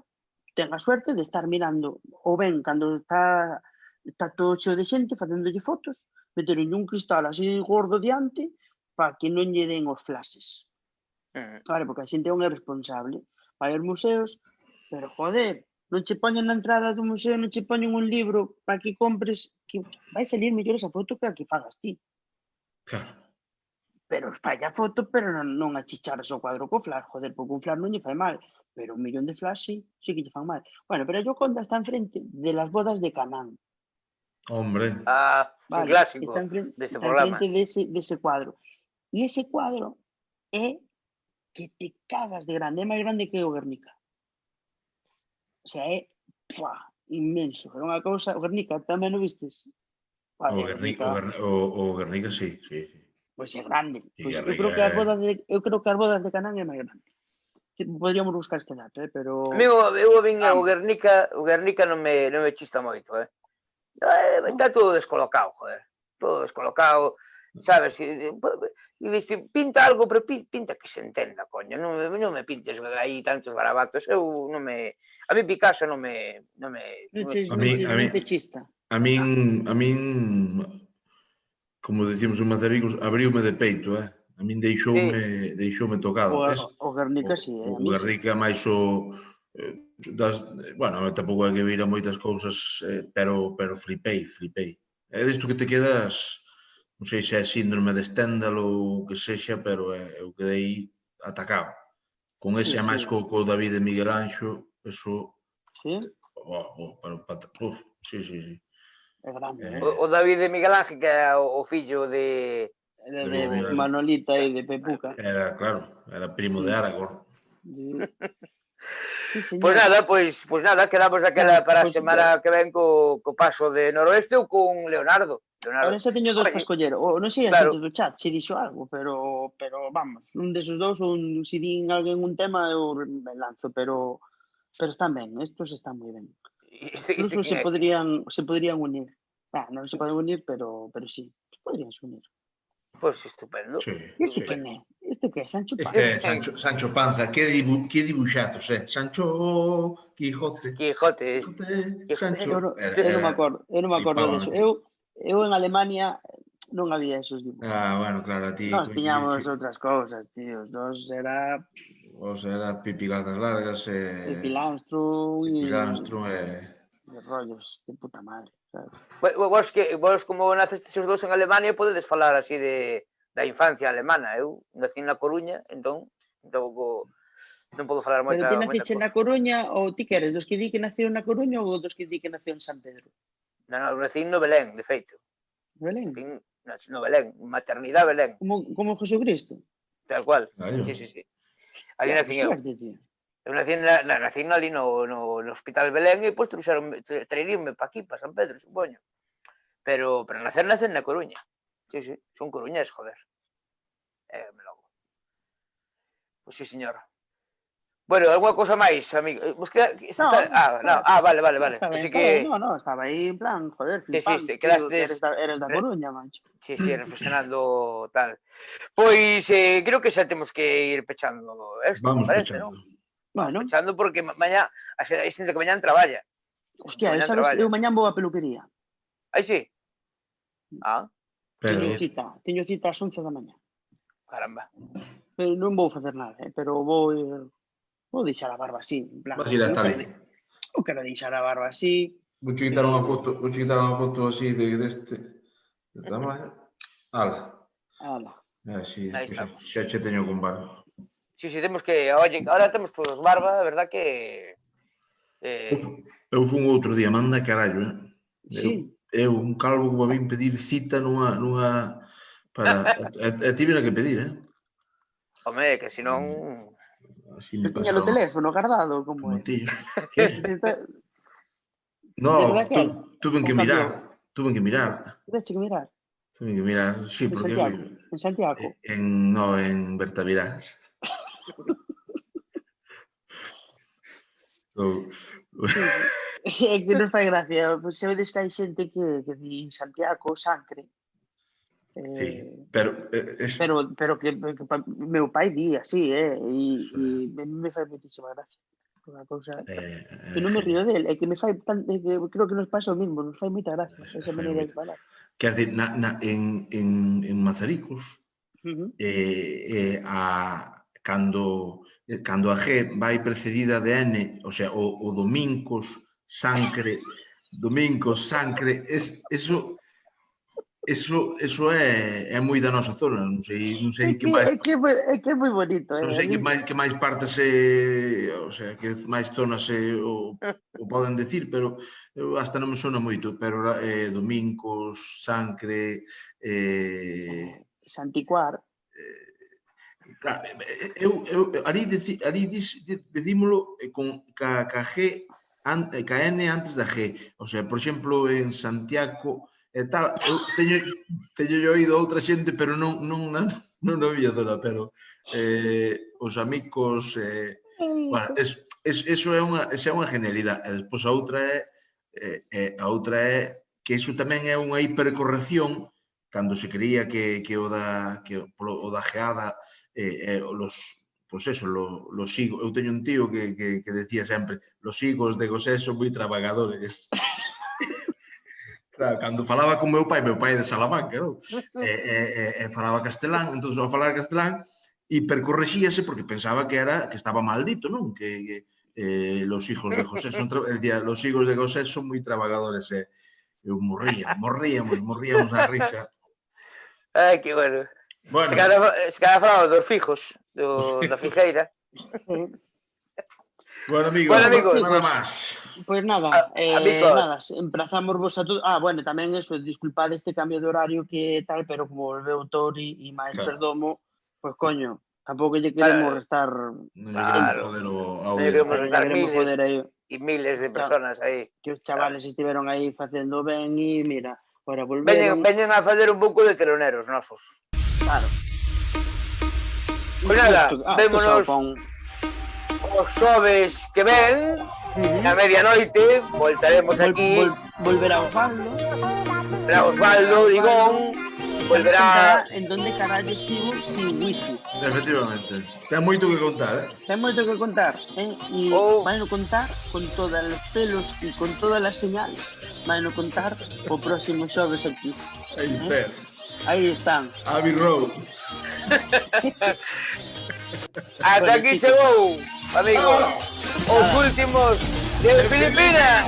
S3: ten a suerte de estar mirando, ou ben, cando está todo cheo de xente facéndolle fotos, meteronlle un cristal así gordo diante para que non lle den os flashes. Vale, porque a xente é un irresponsable. Vai aos museos, pero joder, non che poñen na entrada do museo, non che poñen un libro para que compres, que vai salir mellor esa foto que a que fagas ti.
S2: Claro.
S3: Pero fai a foto, pero non achichares o cuadro co flash, joder, porque un flash non lle fai mal, pero un millón de flash sí que lle fan mal. Bueno, pero a Gioconda está enfrente de las bodas de Canaán.
S2: Hombre.
S1: Un clásico deste programa.
S3: Está enfrente dese cuadro. E ese cuadro é que te cagas de grande, é máis grande que o Guernica. O sea, é inmenso, é unha cousa. O Guernica tamén o vistes?
S2: O Guernica, sí.
S3: Pois é grande. Pois eu creo que as bodas de Canaán é máis grande. Podríamos buscar este dato, pero...
S1: Amigo, eu vin o Guernica non me chista moito, Está todo descolocado, joder. Todo descolocado, sabes? E diste, pinta algo, pero pinta que se entenda, coño. Non me pintes aí tantos garabatos. A mí Picasso non me...
S3: Non te chista.
S2: A min, como decimos en Mazaricos, abriume de peito, A min deixoume tocado.
S3: O Guernica, sí.
S2: O Guernica máis o... Bueno, tampouco hai que vir a moitas cousas, pero flipei. É disto que te quedas, non sei se é síndrome de Stendhal ou o que sexa, pero eu quedei atacado. Con ese, máis co David de Miguel Anxo, eso...
S3: Sí?
S2: Sí.
S3: É grande,
S1: O David de Miguel Ángel, que é o fillo de
S3: Manolita e de Pepuca.
S2: Era, claro, era primo de Aragorn.
S1: Pois nada, quedamos daquela para a semana que ven co paso de Noroeste ou con Leonardo.
S3: Ahora xa teño dos para escoller. Non sei a xente do chat se dixo algo, pero vamos, un desos dos, se din alguén un tema, eu me lanzo, pero están ben, estos están moi ben. Incluso se podrían unir. Non se poden unir, pero sí, podrían unir.
S1: Pois estupendo.
S3: Este quen é? Este que é? Sancho Panza?
S2: Este é Sancho Panza. Que dibuixazos, Sancho Quijote. Sancho.
S3: Eu non me acordo deso. Eu en Alemania non había esos dibujos.
S2: Bueno, claro, a ti...
S3: Nos tiñamos outras cousas, tíos. Nos era...
S2: Vos era Pipi Gazas Largas e...
S3: Pipi Landström
S2: e...
S3: De rollos, de puta madre.
S1: Vos como nacestes os dous en Alemania podedes falar así da infancia alemana. Eu nací na Coruña, entón non podo falar moita...
S3: Pero ti naciche na Coruña ou ti queres? Dos que di que naceu na Coruña ou dos que di que naceu en San Pedro?
S1: Non, nací no Belén, de feito.
S3: Belén?
S1: No Belén, maternidade Belén.
S3: Como Jesucristo?
S1: Tal cual, sí. Ali nací eu. Eu nací ali no Hospital Belén e depois traeríame para aquí, para San Pedro, supoño. Pero nacen na Coruña. Sí, son coruñés, joder. Me logo. Pois sí, señor. Bueno, alguna cousa máis, amigo? Vale.
S3: Estaba aí en plan, joder, flipando. Eres da Coruña, macho.
S1: Sí, reflexionando tal. Pois creo que xa temos que ir pechando esto,
S2: vamos
S1: parece,
S2: pechando.
S3: Bueno.
S1: Pechando porque mañá, hai xente que mañán traballa.
S3: Hostia, sabes, eu mañán vou á peluquería.
S1: Aí sí?
S3: Teño cita ás 11 da mañá.
S1: Caramba.
S3: Non vou facer nada, pero vou deixar a barba así, en plan.
S2: Vas ir hasta ali.
S3: Eu quero deixar a barba así.
S2: Vou quitar unha foto así deste tamaño. Ala. Así, xa che teño con barba.
S1: Sí, temos que... Oye, ahora temos todos barba, a verdad que...
S2: Eu fun outro día, manda carallo,
S3: Sí.
S2: Eu, un calvo que me vim pedir cita nunha... tive que pedir,
S1: Home, que senón...
S3: Eu tiña o teléfono guardado, como é?
S2: Tío. Que? No, tuve que mirar.
S3: Tuve que mirar,
S2: sí, porque...
S3: En Santiago?
S2: No, en Bertavirás.
S3: É que non fai gracia, se vedes que hai xente que di Santiago, Sancre.
S2: Sí, pero
S3: que meu pai di así, e me fai moitísima gracia. Unha cousa que non me río del, é que me fai creo que nos pasa o mismo, nos fai moita gracia esa maneira de falar.
S2: Quer dizer, en Mazaricos, cando a G vai precedida de N, o sea, o Domingos, Sancre, eso é moi da nosa zona, non sei que máis...
S3: É que é moi bonito.
S2: Non sei que máis partes, o sea, que máis zonas o poden decir, pero hasta non me sona moito, pero Domingos, Sancre...
S3: Santicuar.
S2: Claro, ali decímolo ca G, ca N antes da G. O sea, por exemplo, en Santiago e tal, eu teño oído outra xente, pero non na miña zona, pero os amigos, bueno, eso é unha genialidade. E despois a outra é que iso tamén é unha hipercorrección cando se creía que o da geada pues eso, los higos, eu teño un tío que decía sempre, los higos de Gosé son moi trabagadores. Claro, cando falaba con meu pai é de Salamanca, non? Falaba castelán, entón ao falar castelán, hipercorrexíase porque pensaba que estaba maldito, non? Que los hijos de José son decía, los higos de Gosé son moi trabagadores, eu morríamos a risa.
S1: Ai, que bueno. Se cada falaba dos fijos, da figueira.
S2: Bueno, amigos, nada máis.
S3: Pois nada, emprazamos vos a todos. Bueno, tamén eso, disculpade este cambio de horario que tal, pero como volveu Tori e máis Perdomo, pois coño, Tampouco lle queremos restar...
S2: Non lle queremos joder ao
S1: Non lle queremos
S3: lle
S1: restar
S3: queremos joder aí.
S1: e miles de personas aí.
S3: Que os chavales estiveron aí facendo ben e mira, agora volveron...
S1: Veñen a facer un pouco de teloneros nosos.
S3: Claro.
S1: Pois nada, vémonos os xoves que ven, a medianoite, voltaremos aquí.
S3: Volverá Osvaldo.
S1: Volverá Osvaldo, Digón, volverá...
S3: En donde carallo estivo sin wifi.
S2: Efectivamente. Ten moito que contar,
S3: Ten moito que contar, E vai no contar con todos os pelos e con todas as señales. Vai no contar o próximo xoves aquí.
S2: Aí está.
S3: Aí están.
S2: Abbey Road.
S1: Ata aquí chegou, amigos, os últimos de Filipinas.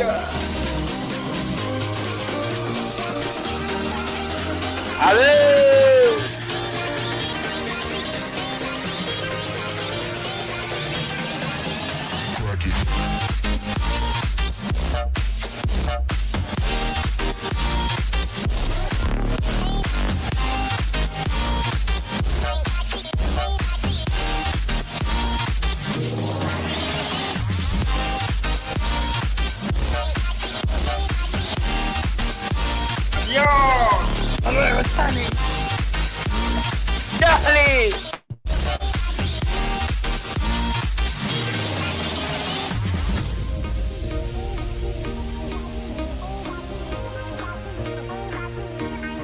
S1: Adeus.
S3: Hasta luego, Tani.
S1: Charlie.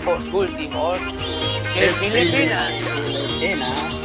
S1: Os últimos de Filipinas.
S3: Filipinas.